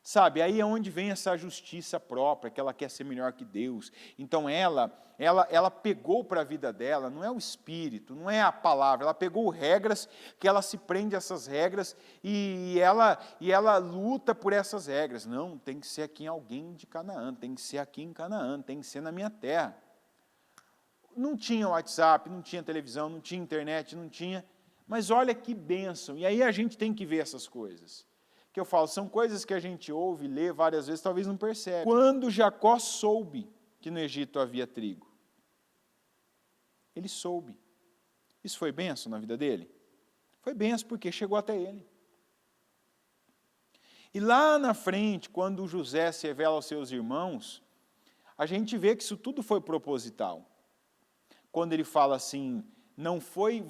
Sabe, aí é onde vem essa justiça própria, que ela quer ser melhor que Deus. Então ela pegou para a vida dela, não é o espírito, não é a palavra, ela pegou regras, que ela se prende a essas regras, e ela luta por essas regras. Não, tem que ser aqui em alguém de Canaã, tem que ser aqui em Canaã, tem que ser na minha terra. Não tinha WhatsApp, não tinha televisão, não tinha internet, não tinha, mas olha que bênção, e aí a gente tem que ver essas coisas. Que eu falo, são coisas que a gente ouve, lê várias vezes, talvez não percebe. Quando Jacó soube que no Egito havia trigo, ele soube. Isso foi bênção na vida dele? Foi bênção porque chegou até ele. E lá na frente, quando José se revela aos seus irmãos, a gente vê que isso tudo foi proposital. Quando ele fala assim, não foram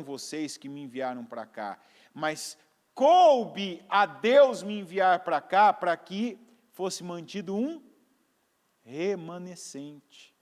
vocês que me enviaram para cá, mas coube a Deus me enviar para cá para que fosse mantido um remanescente.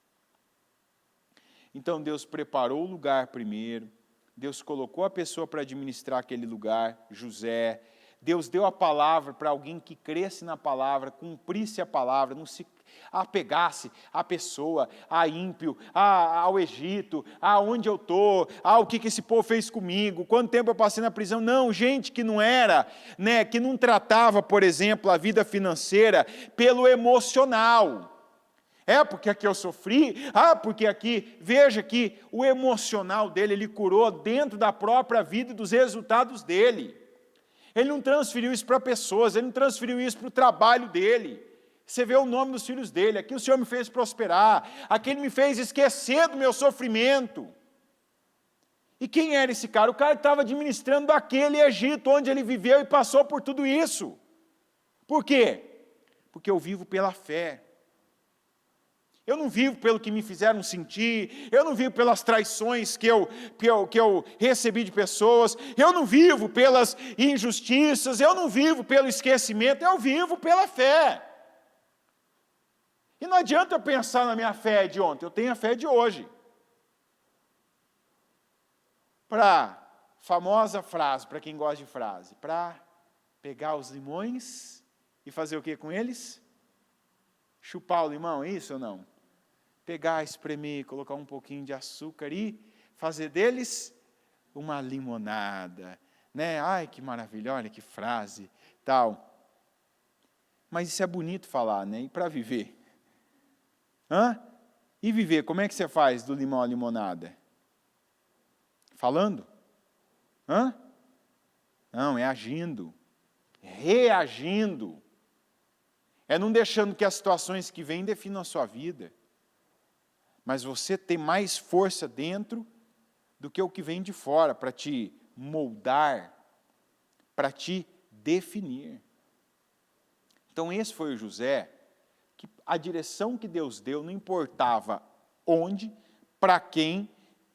Então Deus preparou o lugar primeiro, Deus colocou a pessoa para administrar aquele lugar, José. Deus deu a palavra para alguém que cresce na palavra, cumprisse a palavra, não se apegasse à pessoa, a ímpio, ao Egito, aonde eu estou, o que esse povo fez comigo, quanto tempo eu passei na prisão. Não, gente que não era, né, que não tratava, por exemplo, a vida financeira pelo emocional. Porque aqui eu sofri, porque aqui, veja que o emocional dele, ele curou dentro da própria vida e dos resultados dele. Ele não transferiu isso para pessoas, ele não transferiu isso para o trabalho dele. Você vê o nome dos filhos dele, aqui o Senhor me fez prosperar, aqui Ele me fez esquecer do meu sofrimento. E quem era esse cara? O cara que estava administrando aquele Egito, onde ele viveu e passou por tudo isso. Por quê? Porque eu vivo pela fé. Eu não vivo pelo que me fizeram sentir, eu não vivo pelas traições que eu recebi de pessoas, eu não vivo pelas injustiças, eu não vivo pelo esquecimento, eu vivo pela fé. E não adianta eu pensar na minha fé de ontem, eu tenho a fé de hoje. Para famosa frase, para quem gosta de frase, para pegar os limões e fazer o que com eles? Chupar o limão, é isso ou não? Pegar, espremer, colocar um pouquinho de açúcar e fazer deles uma limonada, né? Ai, que maravilha, olha que frase, tal. Mas isso é bonito falar, né? E para viver? E viver, como é que você faz do limão à limonada? Falando? Não, é agindo, reagindo. É não deixando que as situações que vêm definam a sua vida. Mas você tem mais força dentro do que o que vem de fora para te moldar, para te definir. Então esse foi o José, que a direção que Deus deu não importava onde, para quem,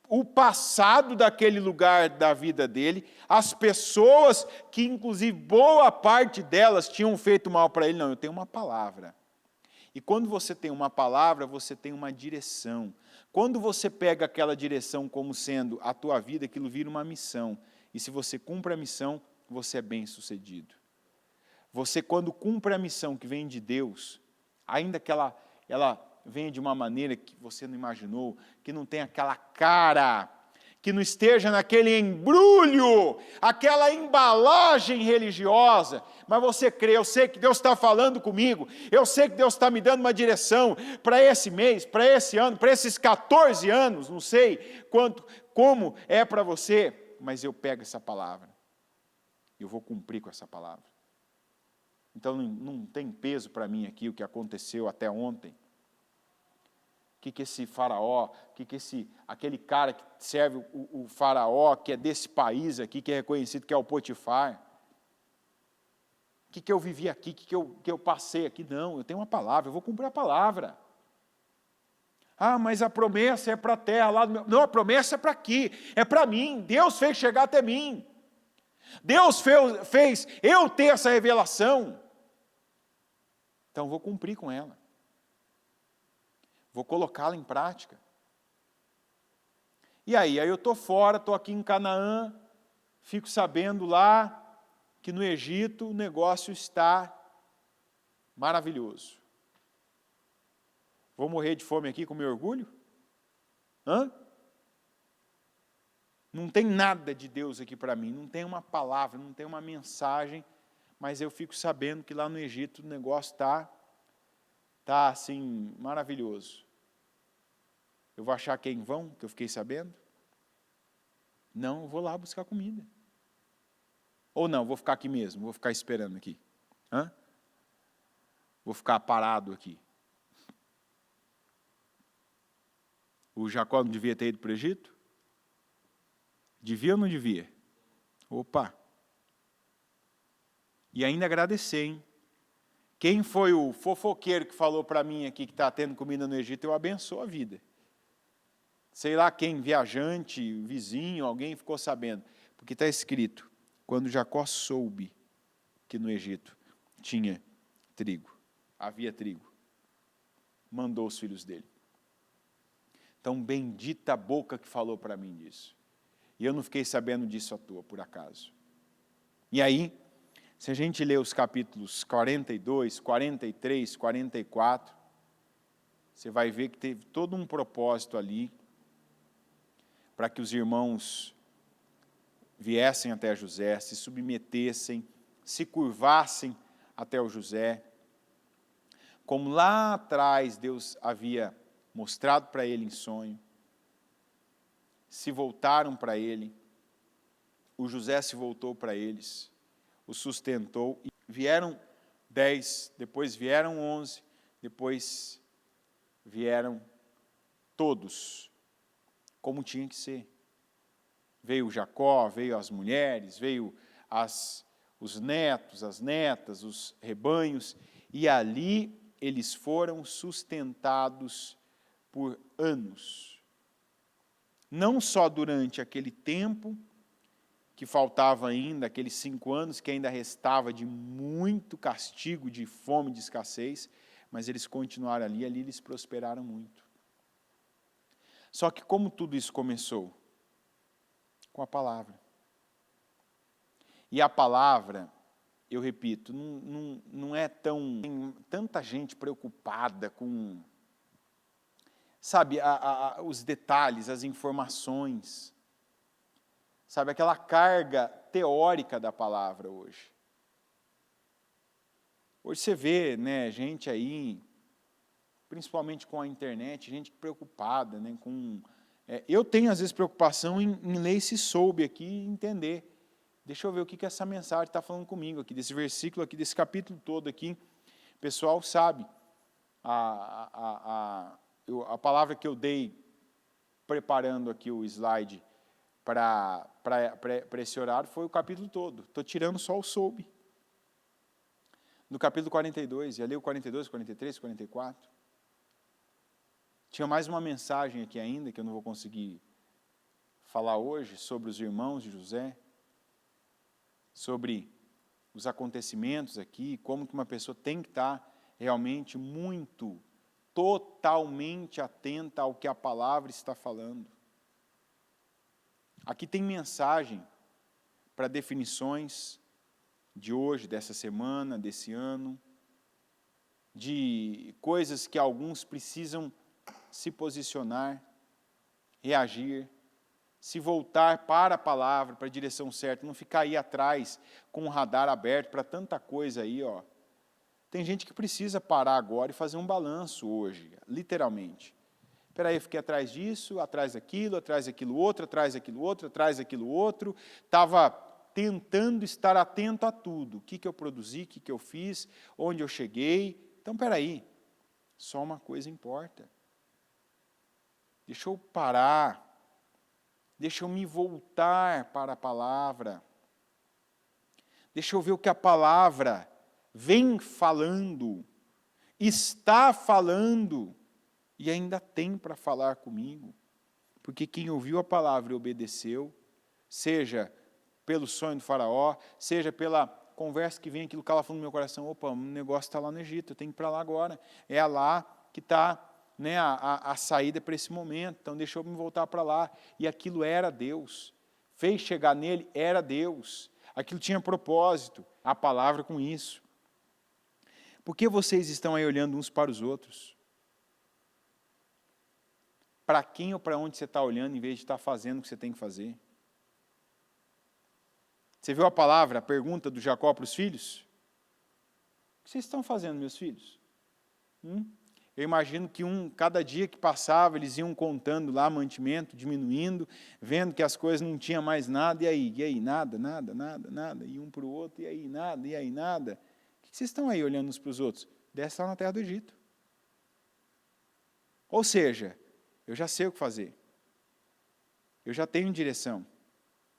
o passado daquele lugar da vida dele, as pessoas que inclusive boa parte delas tinham feito mal para ele. Não, eu tenho uma palavra. E quando você tem uma palavra, você tem uma direção. Quando você pega aquela direção como sendo a tua vida, aquilo vira uma missão. E se você cumpre a missão, você é bem-sucedido. Você, quando cumpre a missão que vem de Deus, ainda que ela venha de uma maneira que você não imaginou, que não tem aquela cara, que não esteja naquele embrulho, aquela embalagem religiosa, mas você crê, eu sei que Deus está falando comigo, eu sei que Deus está me dando uma direção para esse mês, para esse ano, para esses 14 anos, não sei como é para você, mas eu pego essa palavra, eu vou cumprir com essa palavra. Então não tem peso para mim aqui o que aconteceu até ontem. O que esse faraó, aquele cara que serve o faraó, que é desse país aqui, que é reconhecido, que é o Potifar. O que eu vivi aqui, o que eu passei aqui? Não, eu tenho uma palavra, eu vou cumprir a palavra. Mas a promessa é para a terra lá do meu... Não, a promessa é para aqui, é para mim. Deus fez chegar até mim. Deus fez eu ter essa revelação. Então, vou cumprir com ela. Vou colocá-la em prática. E aí eu estou fora, estou aqui em Canaã, fico sabendo lá que no Egito o negócio está maravilhoso. Vou morrer de fome aqui com meu orgulho? Não tem nada de Deus aqui para mim, não tem uma palavra, não tem uma mensagem, mas eu fico sabendo que lá no Egito o negócio está assim, maravilhoso. Eu vou achar que é em vão, que eu fiquei sabendo? Não, eu vou lá buscar comida. Ou não, vou ficar aqui mesmo, vou ficar esperando aqui. Vou ficar parado aqui. O Jacó não devia ter ido para o Egito? Devia ou não devia? Opa! E ainda agradecer, hein? Quem foi o fofoqueiro que falou para mim aqui que está tendo comida no Egito, eu abençoo a vida. Sei lá quem, viajante, vizinho, alguém ficou sabendo. Porque está escrito, quando Jacó soube que no Egito tinha trigo, havia trigo, mandou os filhos dele. Então, bendita a boca que falou para mim disso. E eu não fiquei sabendo disso à toa, por acaso. E aí, se a gente ler os capítulos 42, 43, 44, você vai ver que teve todo um propósito ali para que os irmãos viessem até José, se submetessem, se curvassem até o José. Como lá atrás Deus havia mostrado para ele em sonho, se voltaram para ele, o José se voltou para eles, o sustentou, e vieram 10, depois vieram 11, depois vieram todos, como tinha que ser. Veio Jacó, veio as mulheres, veio os netos, as netas, os rebanhos, e ali eles foram sustentados por anos. Não só durante aquele tempo que faltava ainda, aqueles 5 anos que ainda restava de muito castigo, de fome, de escassez, mas eles continuaram ali eles prosperaram muito. Só que como tudo isso começou? Com a palavra. E a palavra, eu repito, não é tem tanta gente preocupada com, sabe, os detalhes, as informações, sabe, aquela carga teórica da palavra hoje. Hoje você vê, né, gente aí, principalmente com a internet, gente preocupada, né, com... eu tenho, às vezes, preocupação em ler esse soube aqui e entender. Deixa eu ver o que essa mensagem está falando comigo aqui, desse versículo aqui, desse capítulo todo aqui. O pessoal sabe. A palavra que eu dei, preparando aqui o slide para esse horário, foi o capítulo todo. Estou tirando só o soube. No capítulo 42, já leu 42, 43, 44. Tinha mais uma mensagem aqui ainda, que eu não vou conseguir falar hoje, sobre os irmãos de José, sobre os acontecimentos aqui, como que uma pessoa tem que estar realmente muito, totalmente atenta ao que a palavra está falando. Aqui tem mensagem para definições de hoje, dessa semana, desse ano, de coisas que alguns precisam se posicionar, reagir, se voltar para a palavra, para a direção certa, não ficar aí atrás com o radar aberto para tanta coisa aí, ó. Tem gente que precisa parar agora e fazer um balanço hoje, literalmente. Espera aí, eu fiquei atrás disso, atrás daquilo outro, atrás daquilo outro, atrás daquilo outro, estava tentando estar atento a tudo, o que eu produzi, o que eu fiz, onde eu cheguei. Então, espera aí, só uma coisa importa. Deixa eu parar, deixa eu me voltar para a palavra, deixa eu ver o que a palavra vem falando, está falando e ainda tem para falar comigo. Porque quem ouviu a palavra e obedeceu, seja pelo sonho do faraó, seja pela conversa que vem, aquilo que ela falou no meu coração, opa, o negócio está lá no Egito, eu tenho que ir para lá agora. É lá que está, né, a saída para esse momento, então deixa eu me voltar para lá. E aquilo era Deus, fez chegar nele, era Deus, aquilo tinha propósito, a palavra com isso. Por que vocês estão aí olhando uns para os outros? Para quem ou para onde você está olhando, em vez de estar fazendo o que você tem que fazer? Você viu a palavra, a pergunta do Jacó para os filhos? O que vocês estão fazendo, meus filhos? Eu imagino que cada dia que passava, eles iam contando lá mantimento, diminuindo, vendo que as coisas não tinham mais nada, e aí, nada, e um para o outro, e aí, nada. O que vocês estão aí olhando uns para os outros? Desce lá na terra do Egito. Ou seja, eu já sei o que fazer. Eu já tenho direção.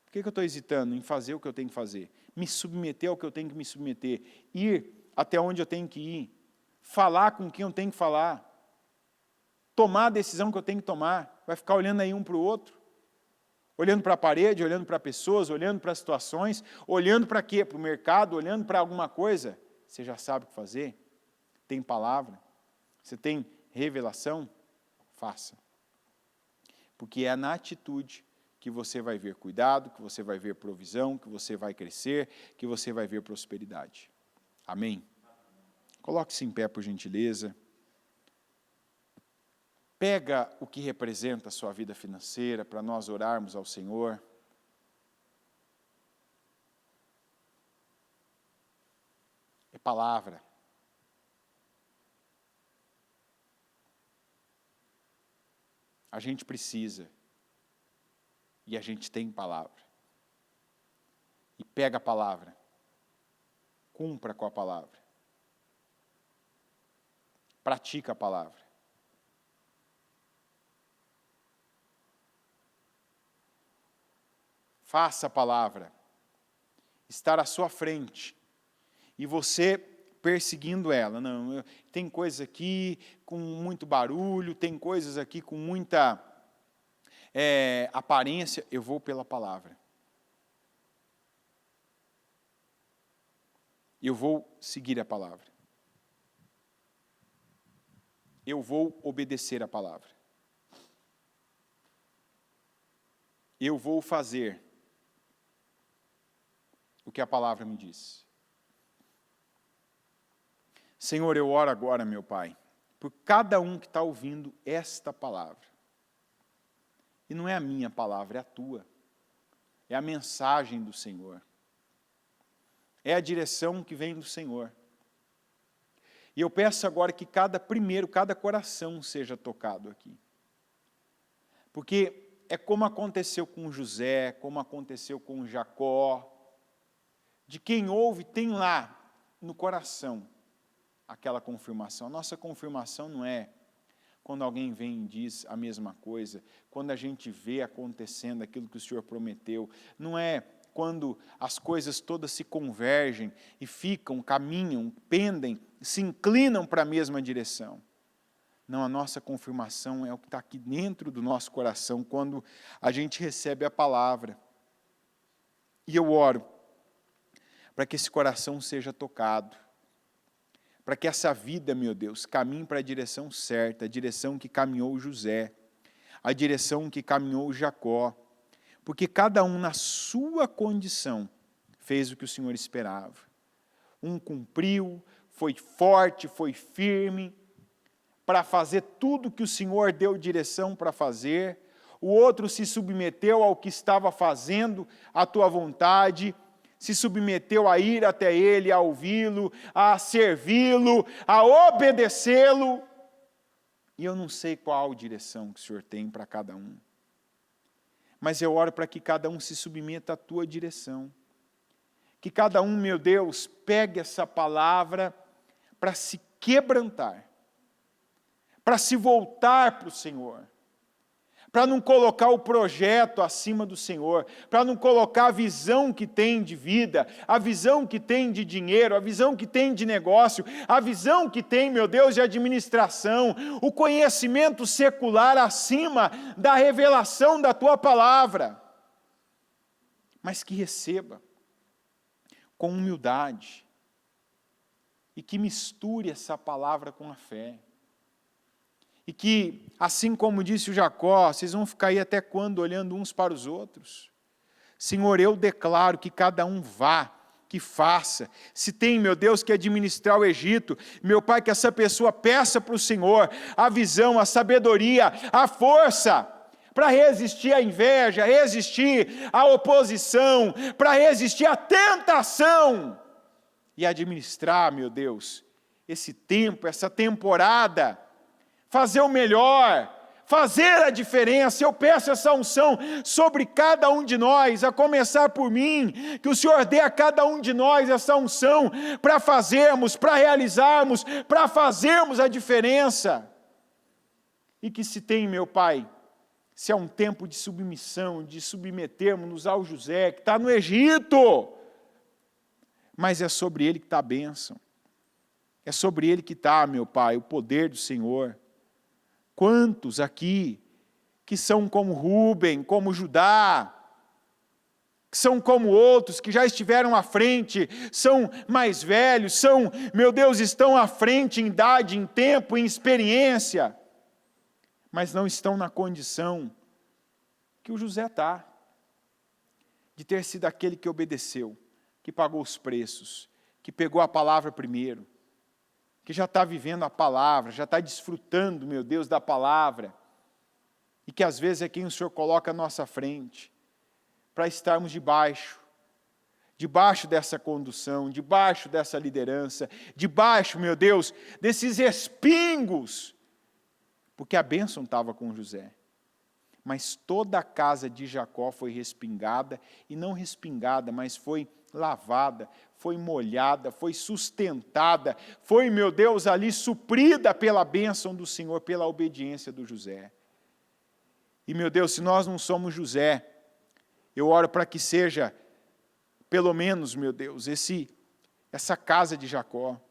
Por que eu estou hesitando em fazer o que eu tenho que fazer? Me submeter ao que eu tenho que me submeter. Ir até onde eu tenho que ir. Falar com quem eu tenho que falar. Tomar a decisão que eu tenho que tomar. Vai ficar olhando aí um para o outro. Olhando para a parede, olhando para pessoas, olhando para situações. Olhando para quê? Para o mercado, olhando para alguma coisa. Você já sabe o que fazer? Tem palavra? Você tem revelação? Faça. Porque é na atitude que você vai ver cuidado, que você vai ver provisão, que você vai crescer, que você vai ver prosperidade. Amém? Coloque-se em pé, por gentileza. Pega o que representa a sua vida financeira para nós orarmos ao Senhor. É palavra. A gente precisa. E a gente tem palavra. E pega a palavra. Cumpra com a palavra. Pratica a palavra. Faça a palavra estar à sua frente e você perseguindo ela. Não, tem coisas aqui com muito barulho, tem coisas aqui com muita aparência. Eu vou pela palavra. Eu vou seguir a palavra. Eu vou obedecer a palavra. Eu vou fazer o que a palavra me diz. Senhor, eu oro agora, meu Pai, por cada um que está ouvindo esta palavra. E não é a minha palavra, é a tua. É a mensagem do Senhor. É a direção que vem do Senhor. E eu peço agora que cada coração seja tocado aqui. Porque é como aconteceu com José, como aconteceu com Jacó. De quem ouve, tem lá no coração aquela confirmação. A nossa confirmação não é quando alguém vem e diz a mesma coisa, quando a gente vê acontecendo aquilo que o Senhor prometeu, não é quando as coisas todas se convergem e ficam, caminham, pendem, se inclinam para a mesma direção. Não, a nossa confirmação é o que está aqui dentro do nosso coração, quando a gente recebe a palavra. E eu oro para que esse coração seja tocado, para que essa vida, meu Deus, caminhe para a direção certa, a direção que caminhou José, a direção que caminhou Jacó, porque cada um na sua condição fez o que o Senhor esperava. Um cumpriu, foi forte, foi firme, para fazer tudo que o Senhor deu direção para fazer, o outro se submeteu ao que estava fazendo, à tua vontade, se submeteu a ir até Ele, a ouvi-lo, a servi-lo, a obedecê-lo. E eu não sei qual direção que o Senhor tem para cada um. Mas eu oro para que cada um se submeta à tua direção. Que cada um, meu Deus, pegue essa palavra para se quebrantar, para se voltar para o Senhor, para não colocar o projeto acima do Senhor, para não colocar a visão que tem de vida, a visão que tem de dinheiro, a visão que tem de negócio, a visão que tem, meu Deus, de administração, o conhecimento secular acima da revelação da tua palavra, mas que receba com humildade e que misture essa palavra com a fé. E que, assim como disse o Jacó, vocês vão ficar aí até quando olhando uns para os outros? Senhor, eu declaro que cada um vá, que faça. Se tem, meu Deus, que administrar o Egito, meu Pai, que essa pessoa peça para o Senhor a visão, a sabedoria, a força, para resistir à inveja, resistir à oposição, para resistir à tentação, e administrar, meu Deus, esse tempo, essa temporada, fazer o melhor, fazer a diferença. Eu peço essa unção sobre cada um de nós, a começar por mim, que o Senhor dê a cada um de nós essa unção para fazermos, para realizarmos, para fazermos a diferença. E que se tem, meu Pai, se é um tempo de submissão, de submetermos-nos ao José, que está no Egito, mas é sobre ele que está a bênção, é sobre ele que está, meu Pai, o poder do Senhor. Quantos aqui que são como Rúben, como Judá, que são como outros que já estiveram à frente, são mais velhos, são, meu Deus, estão à frente em idade, em tempo, em experiência, mas não estão na condição que o José está, de ter sido aquele que obedeceu, que pagou os preços, que pegou a palavra primeiro, que já está vivendo a palavra, já está desfrutando, meu Deus, da palavra, e que às vezes é quem o Senhor coloca à nossa frente, para estarmos debaixo dessa condução, debaixo dessa liderança, debaixo, meu Deus, desses espingos, porque a bênção estava com José. Mas toda a casa de Jacó foi respingada, e não respingada, mas foi lavada, foi molhada, foi sustentada, foi, meu Deus, ali suprida pela bênção do Senhor, pela obediência do José. E, meu Deus, se nós não somos José, eu oro para que seja, pelo menos, meu Deus, essa casa de Jacó.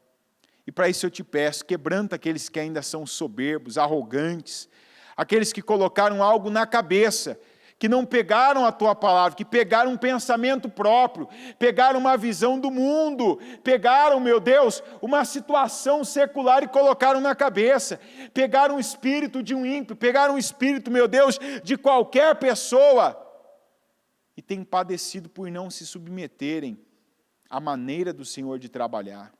E para isso eu te peço, quebranta aqueles que ainda são soberbos, arrogantes, aqueles que colocaram algo na cabeça, que não pegaram a tua palavra, que pegaram um pensamento próprio, pegaram uma visão do mundo, pegaram, meu Deus, uma situação secular e colocaram na cabeça, pegaram o espírito de um ímpio, pegaram o espírito, meu Deus, de qualquer pessoa, e têm padecido por não se submeterem à maneira do Senhor de trabalhar.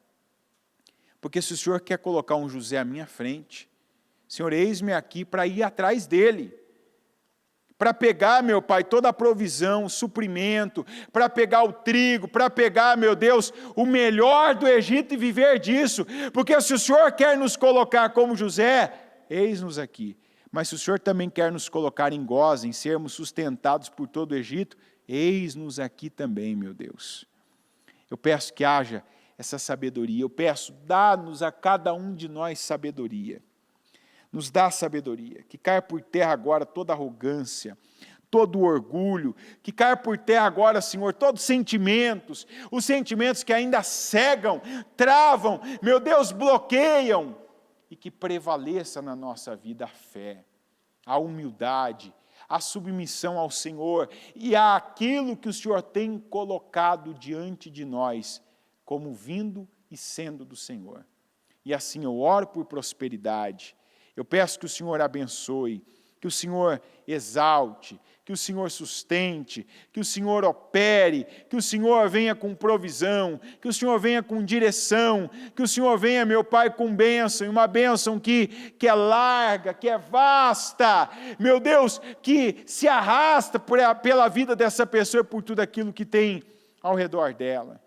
Porque se o Senhor quer colocar um José à minha frente, Senhor, eis-me aqui para ir atrás dele, para pegar, meu Pai, toda a provisão, o suprimento, para pegar o trigo, para pegar, meu Deus, o melhor do Egito e viver disso, porque se o Senhor quer nos colocar como José, eis-nos aqui, mas se o Senhor também quer nos colocar em Gósen, sermos sustentados por todo o Egito, eis-nos aqui também, meu Deus. Eu peço que haja essa sabedoria, eu peço, dá-nos a cada um de nós sabedoria. Nos dá sabedoria, que caia por terra agora toda arrogância, todo orgulho, que caia por terra agora, Senhor, todos os sentimentos que ainda cegam, travam, meu Deus, bloqueiam, e que prevaleça na nossa vida a fé, a humildade, a submissão ao Senhor e àquilo que o Senhor tem colocado diante de nós, como vindo e sendo do Senhor. E assim eu oro por prosperidade. Eu peço que o Senhor abençoe, que o Senhor exalte, que o Senhor sustente, que o Senhor opere, que o Senhor venha com provisão, que o Senhor venha com direção, que o Senhor venha, meu Pai, com bênção, e uma bênção que é larga, que é vasta, meu Deus, que se arrasta pela vida dessa pessoa e por tudo aquilo que tem ao redor dela.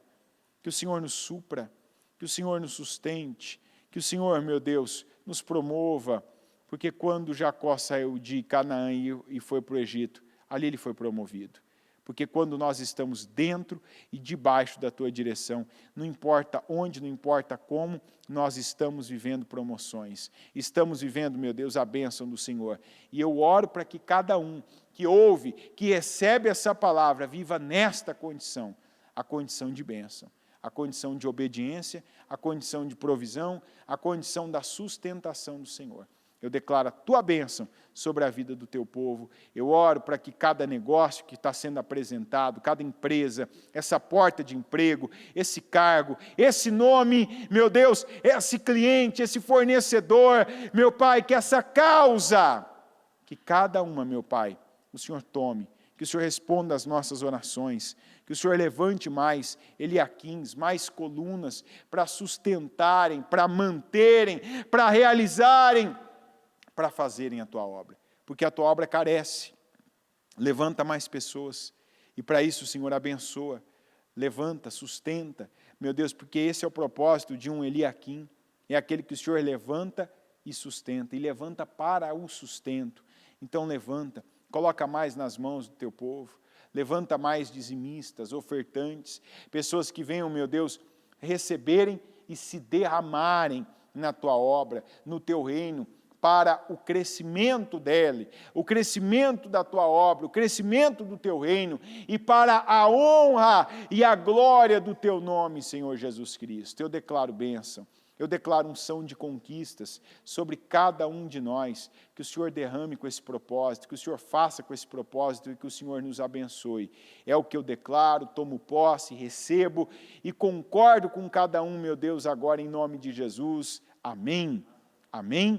Que o Senhor nos supra, que o Senhor nos sustente, que o Senhor, meu Deus, nos promova, porque quando Jacó saiu de Canaã e foi para o Egito, ali ele foi promovido. Porque quando nós estamos dentro e debaixo da tua direção, não importa onde, não importa como, nós estamos vivendo promoções. Estamos vivendo, meu Deus, a bênção do Senhor. E eu oro para que cada um que ouve, que recebe essa palavra, viva nesta condição, a condição de bênção, a condição de obediência, a condição de provisão, a condição da sustentação do Senhor. Eu declaro a tua bênção sobre a vida do teu povo. Eu oro para que cada negócio que está sendo apresentado, cada empresa, essa porta de emprego, esse cargo, esse nome, meu Deus, esse cliente, esse fornecedor, meu Pai, que essa causa, que cada uma, meu Pai, o Senhor tome, que o Senhor responda às nossas orações, que o Senhor levante mais Eliaquins, mais colunas, para sustentarem, para manterem, para realizarem, para fazerem a tua obra, porque a tua obra carece, levanta mais pessoas, e para isso o Senhor abençoa, levanta, sustenta, meu Deus, porque esse é o propósito de um Eliaquim, é aquele que o Senhor levanta e sustenta, e levanta para o sustento. Então levanta, coloca mais nas mãos do teu povo, levanta mais dizimistas, ofertantes, pessoas que venham, meu Deus, receberem e se derramarem na tua obra, no teu reino, para o crescimento dele, o crescimento da tua obra, o crescimento do teu reino, e para a honra e a glória do teu nome, Senhor Jesus Cristo. Eu declaro bênção, eu declaro unção de conquistas sobre cada um de nós, que o Senhor derrame com esse propósito, que o Senhor faça com esse propósito e que o Senhor nos abençoe. É o que eu declaro, tomo posse, recebo e concordo com cada um, meu Deus, agora em nome de Jesus. Amém. Amém.